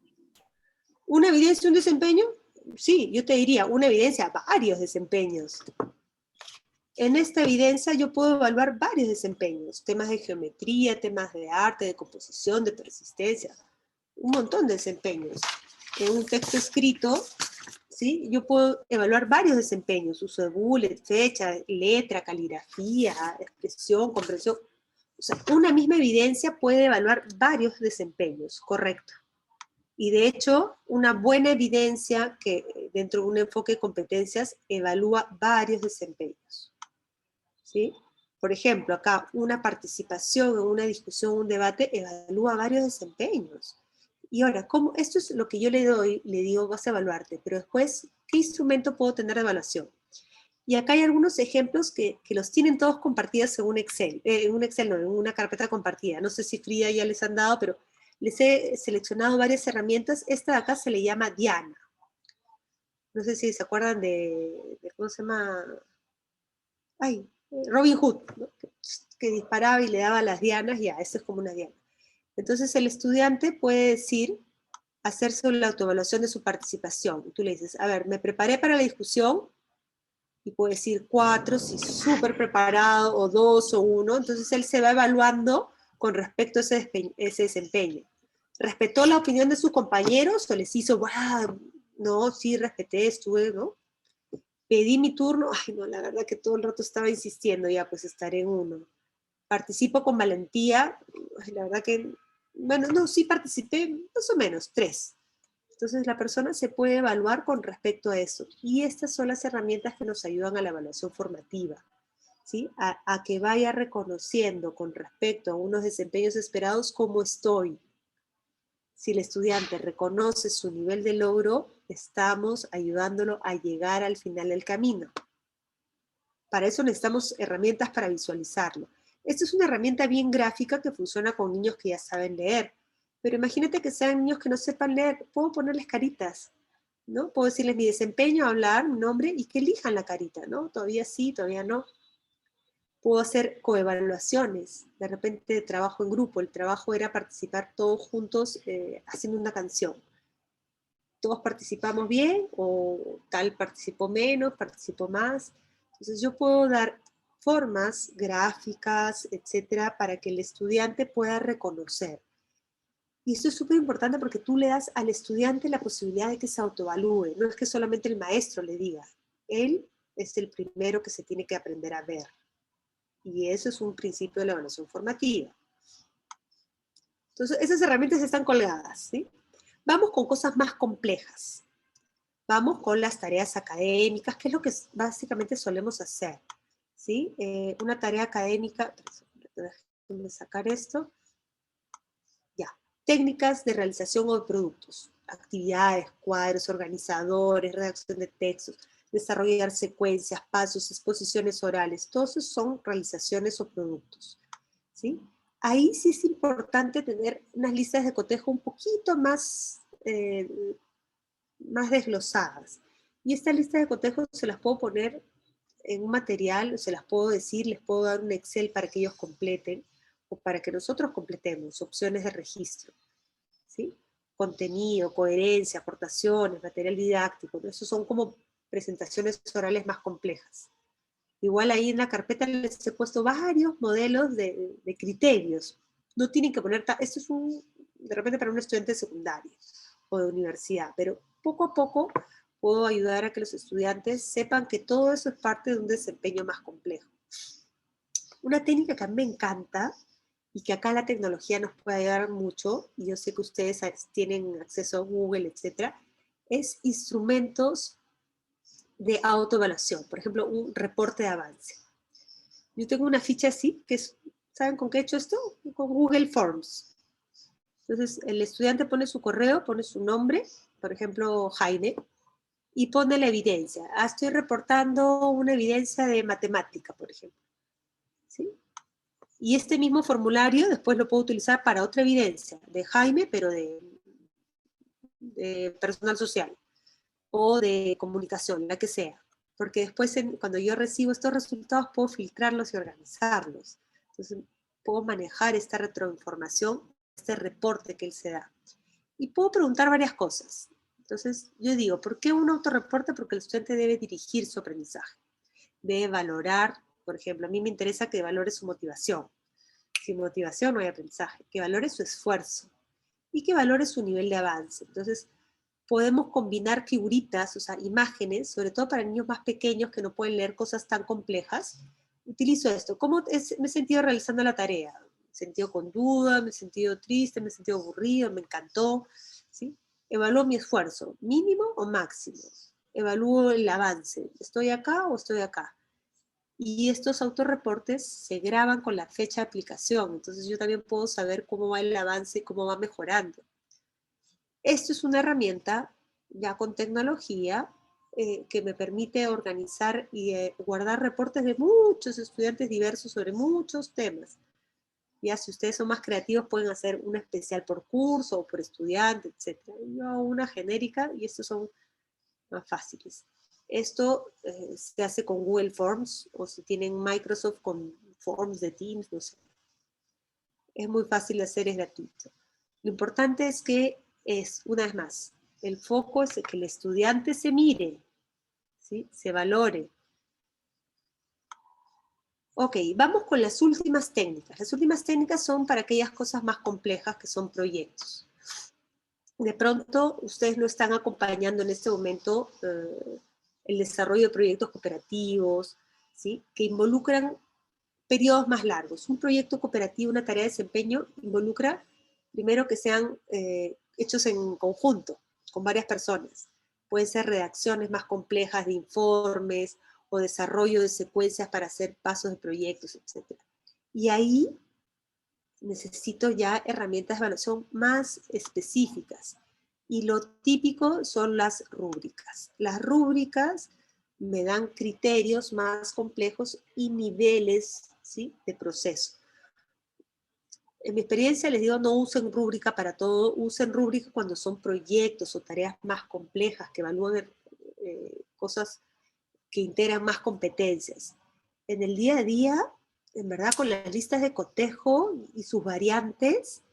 ¿Una evidencia, un desempeño? Sí, yo te diría, una evidencia, varios desempeños. En esta evidencia yo puedo evaluar varios desempeños, temas de geometría, temas de arte, de composición, de persistencia, un montón de desempeños. En un texto escrito, ¿sí? Yo puedo evaluar varios desempeños, uso de bullet, fecha, letra, caligrafía, expresión, comprensión. O sea, una misma evidencia puede evaluar varios desempeños, correcto. Y de hecho, una buena evidencia que dentro de un enfoque de competencias evalúa varios desempeños. ¿Sí? Por ejemplo, acá una participación en una discusión, un debate, evalúa varios desempeños. Y ahora, ¿cómo? Esto es lo que yo le doy, le digo, vas a evaluarte, pero después, ¿qué instrumento puedo tener de evaluación? Y acá hay algunos ejemplos que los tienen todos compartidos en un Excel, no, en una carpeta compartida. No sé si Frida ya les han dado, pero les he seleccionado varias herramientas. Esta de acá se le llama Diana. No sé si se acuerdan de ¿cómo se llama? Ay, Robin Hood, ¿no? Que disparaba y le daba las dianas, ya, eso es como una diana. Entonces el estudiante puede decir, hacerse la autoevaluación de su participación. Tú le dices, a ver, me preparé para la discusión, y puede decir 4 si súper preparado, o 2 o 1, entonces él se va evaluando con respecto a ese desempeño. ¿Respetó la opinión de sus compañeros o les hizo, wow, no, sí, respeté, estuve, ¿no? Pedí mi turno, ay no, la verdad que todo el rato estaba insistiendo, ya pues estaré en 1. Participo con valentía, ay, la verdad que, bueno, no, sí participé, más o menos, 3. Entonces la persona se puede evaluar con respecto a eso. Y estas son las herramientas que nos ayudan a la evaluación formativa, ¿sí? A que vaya reconociendo con respecto a unos desempeños esperados cómo estoy. Si el estudiante reconoce su nivel de logro, estamos ayudándolo a llegar al final del camino. Para eso necesitamos herramientas para visualizarlo. Esta es una herramienta bien gráfica que funciona con niños que ya saben leer. Pero imagínate que sean niños que no sepan leer, puedo ponerles caritas, ¿no? Puedo decirles mi desempeño, hablar, mi nombre, y que elijan la carita, ¿no? Todavía sí, todavía no. Puedo hacer coevaluaciones, de repente trabajo en grupo, el trabajo era participar todos juntos haciendo una canción. Todos participamos bien, o tal participó menos, participó más. Entonces yo puedo dar formas gráficas, etcétera, para que el estudiante pueda reconocer. Y esto es súper importante porque tú le das al estudiante la posibilidad de que se autoevalúe. No es que solamente el maestro le diga. Él es el primero que se tiene que aprender a ver. Y eso es un principio de la evaluación formativa. Entonces, esas herramientas están colgadas, ¿sí? Vamos con cosas más complejas. Vamos con las tareas académicas, que es lo que básicamente solemos hacer, ¿sí? Una tarea académica, déjenme sacar esto. Ya, técnicas de realización o de productos, actividades, cuadros, organizadores, redacción de textos, desarrollar secuencias, pasos, exposiciones orales, todos esos son realizaciones o productos, ¿sí? Ahí sí es importante tener unas listas de cotejo un poquito más, más desglosadas. Y estas listas de cotejo se las puedo poner en un material, se las puedo decir, les puedo dar un Excel para que ellos completen, o para que nosotros completemos opciones de registro, ¿sí? Contenido, coherencia, aportaciones, material didáctico, ¿no? Esos son como presentaciones orales más complejas. Igual ahí en la carpeta les he puesto varios modelos de criterios. No tienen que poner, esto es de repente para un estudiante de secundaria o de universidad, pero poco a poco puedo ayudar a que los estudiantes sepan que todo eso es parte de un desempeño más complejo. Una técnica que a mí me encanta y que acá la tecnología nos puede ayudar mucho, y yo sé que ustedes tienen acceso a Google, etcétera, es instrumentos de autoevaluación. Por ejemplo, un reporte de avance. Yo tengo una ficha así, que es, ¿saben con qué he hecho esto? Con Google Forms. Entonces, el estudiante pone su correo, pone su nombre, por ejemplo, Jaime, y pone la evidencia. Estoy reportando una evidencia de matemática, por ejemplo. ¿Sí? Y este mismo formulario después lo puedo utilizar para otra evidencia, de Jaime, pero de personal social. o de comunicación, la que sea. Porque después cuando yo recibo estos resultados puedo filtrarlos y organizarlos. Entonces puedo manejar esta retroinformación, este reporte que él se da. Y puedo preguntar varias cosas. Entonces yo digo, ¿por qué un autorreporte? Porque el estudiante debe dirigir su aprendizaje. Debe valorar, por ejemplo, a mí me interesa que valore su motivación. Sin motivación no hay aprendizaje. Que valore su esfuerzo y que valore su nivel de avance. Entonces, podemos combinar figuritas, o sea, imágenes, sobre todo para niños más pequeños que no pueden leer cosas tan complejas. Utilizo esto. ¿Cómo me he sentido realizando la tarea? Me he sentido con duda, me he sentido triste, me he sentido aburrido, me encantó. ¿Sí? Evalúo mi esfuerzo, mínimo o máximo. Evalúo el avance. ¿Estoy acá o estoy acá? Y estos autorreportes se graban con la fecha de aplicación. Entonces yo también puedo saber cómo va el avance y cómo va mejorando. Esto es una herramienta ya con tecnología que me permite organizar y guardar reportes de muchos estudiantes diversos sobre muchos temas. Ya si ustedes son más creativos pueden hacer una especial por curso o por estudiante, etc. Yo hago una genérica y estos son más fáciles. Esto se hace con Google Forms o si tienen Microsoft con Forms de Teams, no sé. Es muy fácil de hacer, es gratuito. Lo importante es que una vez más, el foco es que el estudiante se mire, ¿sí? Se valore. Ok, vamos con las últimas técnicas. Las últimas técnicas son para aquellas cosas más complejas que son proyectos. De pronto, ustedes no están acompañando en este momento el desarrollo de proyectos cooperativos, ¿sí? Que involucran periodos más largos. Un proyecto cooperativo, una tarea de desempeño, involucra primero que sean hechos en conjunto, con varias personas. Pueden ser redacciones más complejas de informes o desarrollo de secuencias para hacer pasos de proyectos, etc. Y ahí necesito ya herramientas de evaluación más específicas. Y lo típico son las rúbricas. Las rúbricas me dan criterios más complejos y niveles, ¿sí?, de proceso. En mi experiencia les digo, no usen rúbrica para todo, usen rúbrica cuando son proyectos o tareas más complejas que evalúan cosas que integran más competencias. En el día a día, en verdad, con las listas de cotejo y sus variantes,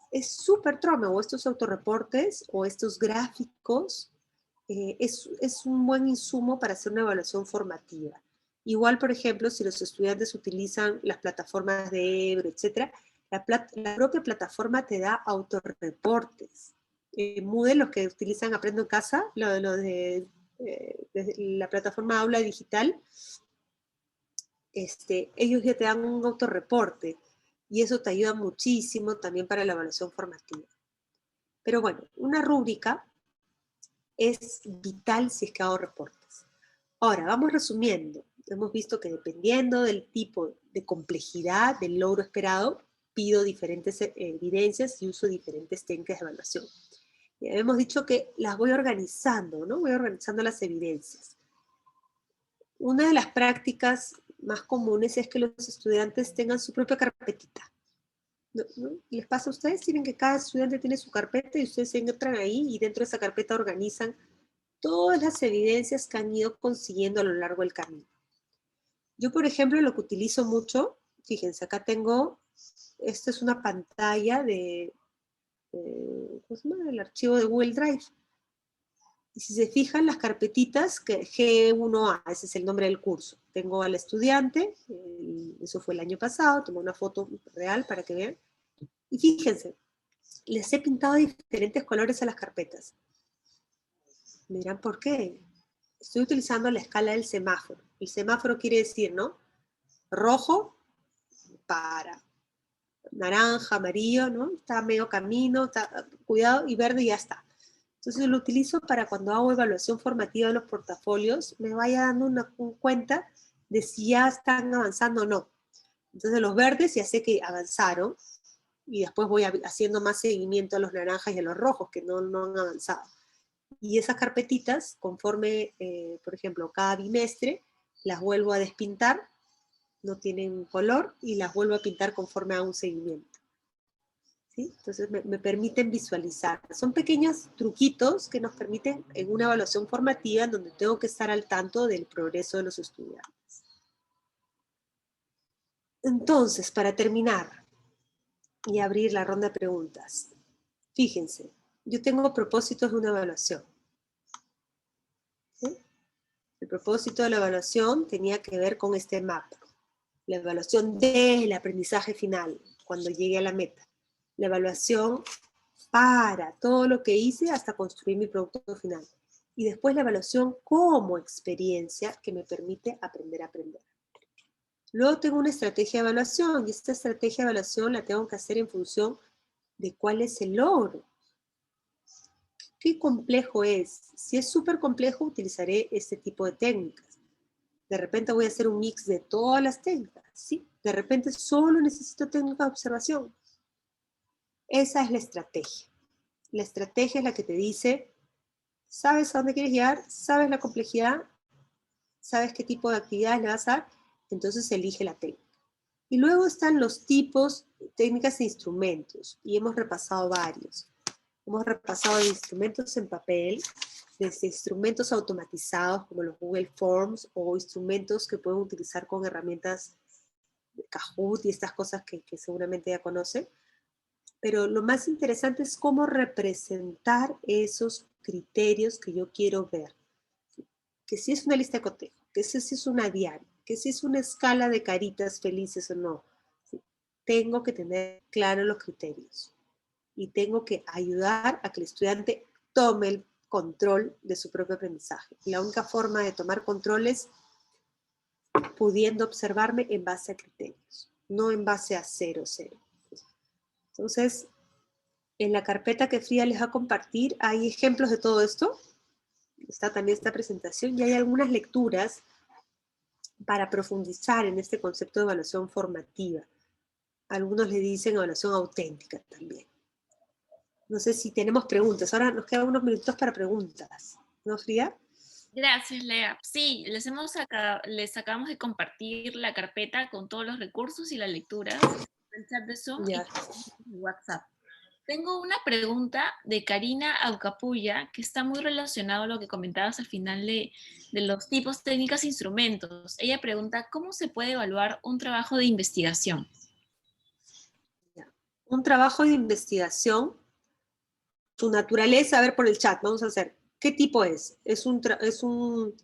es súper trome, o estos autorreportes o estos gráficos, es un buen insumo para hacer una evaluación formativa. Igual, por ejemplo, si los estudiantes utilizan las plataformas de Ebro, etc., la propia plataforma te da autorreportes. Moodle, los que utilizan Aprendo en Casa, lo de la plataforma Aula Digital, ellos ya te dan un autorreporte y eso te ayuda muchísimo también para la evaluación formativa. Pero bueno, una rúbrica es vital si es que hago reportes. Ahora, vamos resumiendo. Hemos visto que dependiendo del tipo de complejidad del logro esperado, pido diferentes evidencias y uso diferentes técnicas de evaluación. Ya hemos dicho que las voy organizando, ¿no? Voy organizando las evidencias. Una de las prácticas más comunes es que los estudiantes tengan su propia carpetita. ¿No? ¿Les pasa a ustedes? Tienen que cada estudiante tiene su carpeta y ustedes entran ahí y dentro de esa carpeta organizan todas las evidencias que han ido consiguiendo a lo largo del camino. Yo, por ejemplo, lo que utilizo mucho, fíjense, acá tengo, esta es una pantalla de, ¿cómo se llama? El archivo de Google Drive. Y si se fijan las carpetitas, que G1A, ese es el nombre del curso. Tengo al estudiante, eso fue el año pasado, tomé una foto real para que vean. Y fíjense, les he pintado diferentes colores a las carpetas. Me dirán, ¿por qué? Estoy utilizando la escala del semáforo. El semáforo quiere decir, ¿no? Rojo, para. Naranja, amarillo, ¿no? Está medio camino, está, cuidado, y verde y ya está. Entonces lo utilizo para cuando hago evaluación formativa de los portafolios, me vaya dando una cuenta de si ya están avanzando o no. Entonces los verdes ya sé que avanzaron y después voy haciendo más seguimiento a los naranjas y a los rojos que no han avanzado. Y esas carpetitas, conforme, por ejemplo, cada bimestre, las vuelvo a despintar, no tienen color, y las vuelvo a pintar conforme a un seguimiento. ¿sí? Entonces me permiten visualizar. Son pequeños truquitos que nos permiten en una evaluación formativa en donde tengo que estar al tanto del progreso de los estudiantes. Entonces, para terminar y abrir la ronda de preguntas, fíjense, yo tengo propósitos de una evaluación. ¿Sí? El propósito de la evaluación tenía que ver con este mapa. La evaluación del aprendizaje final, cuando llegue a la meta. La evaluación para todo lo que hice hasta construir mi producto final. Y después la evaluación como experiencia que me permite aprender a aprender. Luego tengo una estrategia de evaluación y esta estrategia de evaluación la tengo que hacer en función de cuál es el logro. ¿Qué complejo es? Si es súper complejo, utilizaré este tipo de técnicas. De repente voy a hacer un mix de todas las técnicas, ¿sí? De repente solo necesito técnicas de observación. Esa es la estrategia. La estrategia es la que te dice, sabes a dónde quieres llegar, sabes la complejidad, sabes qué tipo de actividades le vas a dar, entonces elige la técnica. Y luego están los tipos, técnicas e instrumentos, y hemos repasado varios. Hemos repasado de instrumentos en papel, desde instrumentos automatizados como los Google Forms o instrumentos que pueden utilizar con herramientas de Kahoot y estas cosas que seguramente ya conocen. Pero lo más interesante es cómo representar esos criterios que yo quiero ver. Que si es una lista de cotejo, que si es una diaria, que si es una escala de caritas felices o no. ¿Sí? Tengo que tener claros los criterios y tengo que ayudar a que el estudiante tome el control de su propio aprendizaje. Y la única forma de tomar control es pudiendo observarme en base a criterios, no en base a 0,0. Entonces, en la carpeta que Frida les va a compartir hay ejemplos de todo esto. Está también esta presentación y hay algunas lecturas para profundizar en este concepto de evaluación formativa. Algunos le dicen evaluación auténtica también. No sé si tenemos preguntas. Ahora nos quedan unos minutos para preguntas. ¿No, Frida? Gracias, Lea. Sí, les acabamos de compartir la carpeta con todos los recursos y las lecturas, el chat de Zoom Ya. y WhatsApp. Tengo una pregunta de Karina Aucapulla, que está muy relacionado a lo que comentabas al final de los tipos, técnicas e instrumentos. Ella pregunta, ¿cómo se puede evaluar un trabajo de investigación? Un trabajo de investigación, su naturaleza, a ver por el chat, vamos a hacer. ¿Qué tipo es? ¿Es una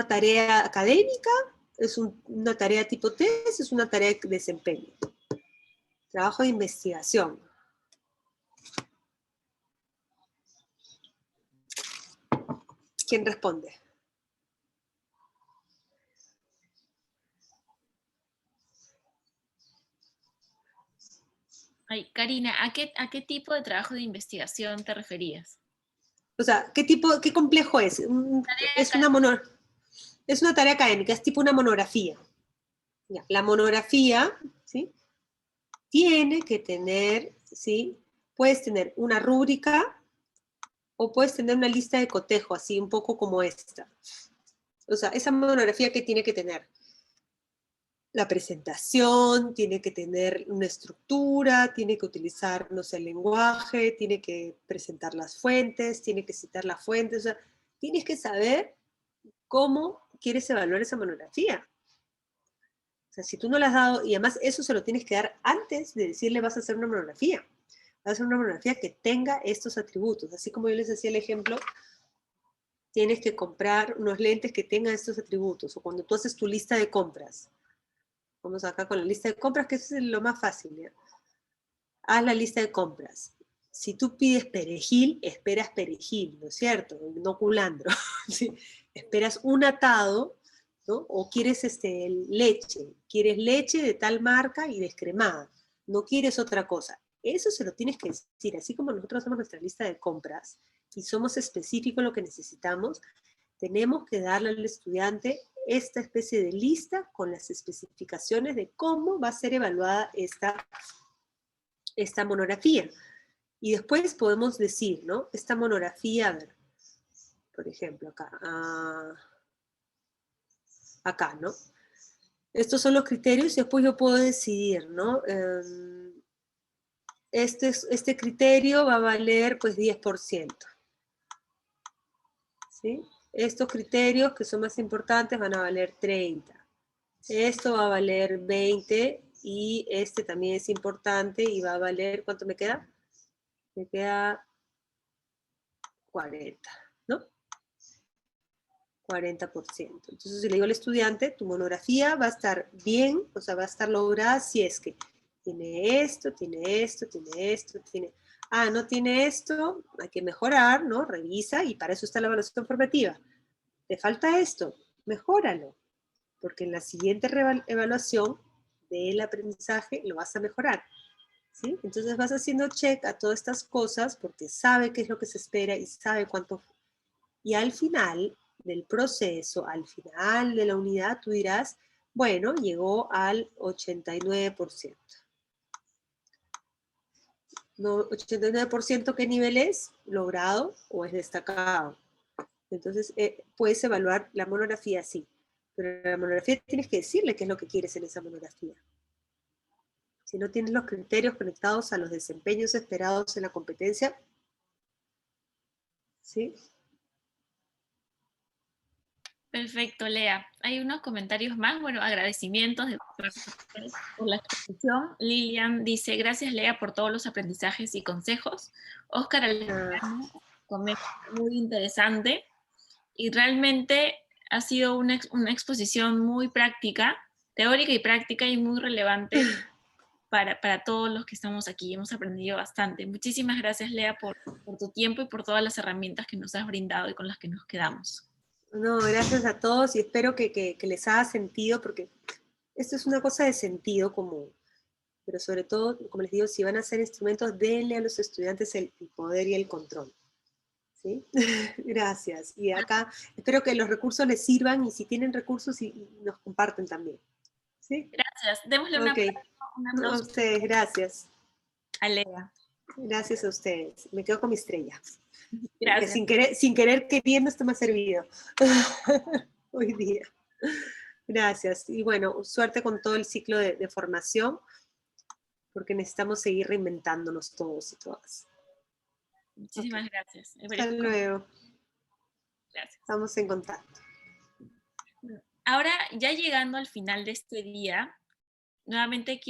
tarea académica? ¿Es una tarea tipo test? ¿Es una tarea de desempeño? Trabajo de investigación. ¿Quién responde? Ay, Karina, ¿a qué tipo de trabajo de investigación te referías? O sea, qué complejo es? Es una tarea académica, es tipo una monografía. Ya, la monografía, ¿sí? Tiene que tener, ¿sí? Puedes tener una rúbrica o puedes tener una lista de cotejo, así un poco como esta. O sea, esa monografía que tiene que tener la presentación, tiene que tener una estructura, tiene que utilizar, no sé, el lenguaje, tiene que presentar las fuentes, tiene que citar las fuentes, o sea, tienes que saber cómo quieres evaluar esa monografía. O sea, si tú no le has dado, y además eso se lo tienes que dar antes de decirle vas a hacer una monografía. Vas a hacer una monografía que tenga estos atributos. Así como yo les decía el ejemplo, tienes que comprar unos lentes que tengan estos atributos. O cuando tú haces tu lista de compras. Vamos acá con la lista de compras, que eso es lo más fácil. ¿Ya? Haz la lista de compras. Si tú pides perejil, esperas perejil, ¿no es cierto? No culantro. ¿Sí? Esperas un atado, ¿no? O quieres leche. Quieres leche de tal marca y descremada. No quieres otra cosa. Eso se lo tienes que decir. Así como nosotros hacemos nuestra lista de compras y somos específicos en lo que necesitamos, tenemos que darle al estudiante esta especie de lista con las especificaciones de cómo va a ser evaluada esta monografía. Y después podemos decir, ¿no? Esta monografía, a ver, por ejemplo, acá, ¿no? Estos son los criterios y después yo puedo decidir, ¿no? este criterio va a valer pues 10%. ¿Sí? Estos criterios que son más importantes van a valer 30. Esto va a valer 20 y este también es importante y va a valer, ¿cuánto me queda? Me queda 40, ¿no? 40%. Entonces, si le digo al estudiante, tu monografía va a estar bien, o sea, va a estar lograda si es que tiene esto, tiene esto, tiene esto, tiene... Ah, no tiene esto, hay que mejorar, ¿no? Revisa y para eso está la evaluación formativa. ¿Te falta esto? Mejóralo, porque en la siguiente evaluación del aprendizaje lo vas a mejorar. ¿Sí? Entonces vas haciendo check a todas estas cosas porque sabe qué es lo que se espera y sabe cuánto. Y al final del proceso, al final de la unidad, tú dirás, bueno, llegó al 89%. No, 89%, ¿qué nivel es? ¿Logrado o es destacado? Entonces, puedes evaluar la monografía así. Pero la monografía tienes que decirle qué es lo que quieres en esa monografía. Si no tienes los criterios conectados a los desempeños esperados en la competencia, ¿sí? Perfecto, Lea. Hay unos comentarios más, bueno, agradecimientos por la exposición. Lilian dice, gracias Lea por todos los aprendizajes y consejos. Oscar Alejandro comenta, muy interesante y realmente ha sido una exposición muy práctica, teórica y práctica y muy relevante para todos los que estamos aquí. Hemos aprendido bastante. Muchísimas gracias Lea por tu tiempo y por todas las herramientas que nos has brindado y con las que nos quedamos. No, gracias a todos y espero que les haga sentido, porque esto es una cosa de sentido común. Pero sobre todo, como les digo, si van a hacer instrumentos, denle a los estudiantes el poder y el control. ¿Sí? Gracias. Y acá espero que los recursos les sirvan y si tienen recursos, y nos comparten también. ¿Sí? Gracias. Démosle un Ok. A aplauso ustedes, gracias. a Lea. Gracias a ustedes. Me quedo con mi estrella. Gracias. Sin querer queriendo, esto me ha servido hoy día. Gracias. Y bueno, suerte con todo el ciclo de formación, porque necesitamos seguir reinventándonos todos y todas. Muchísimas Okay. gracias. Hasta luego. Gracias. Estamos en contacto. Ahora, ya llegando al final de este día, nuevamente quiero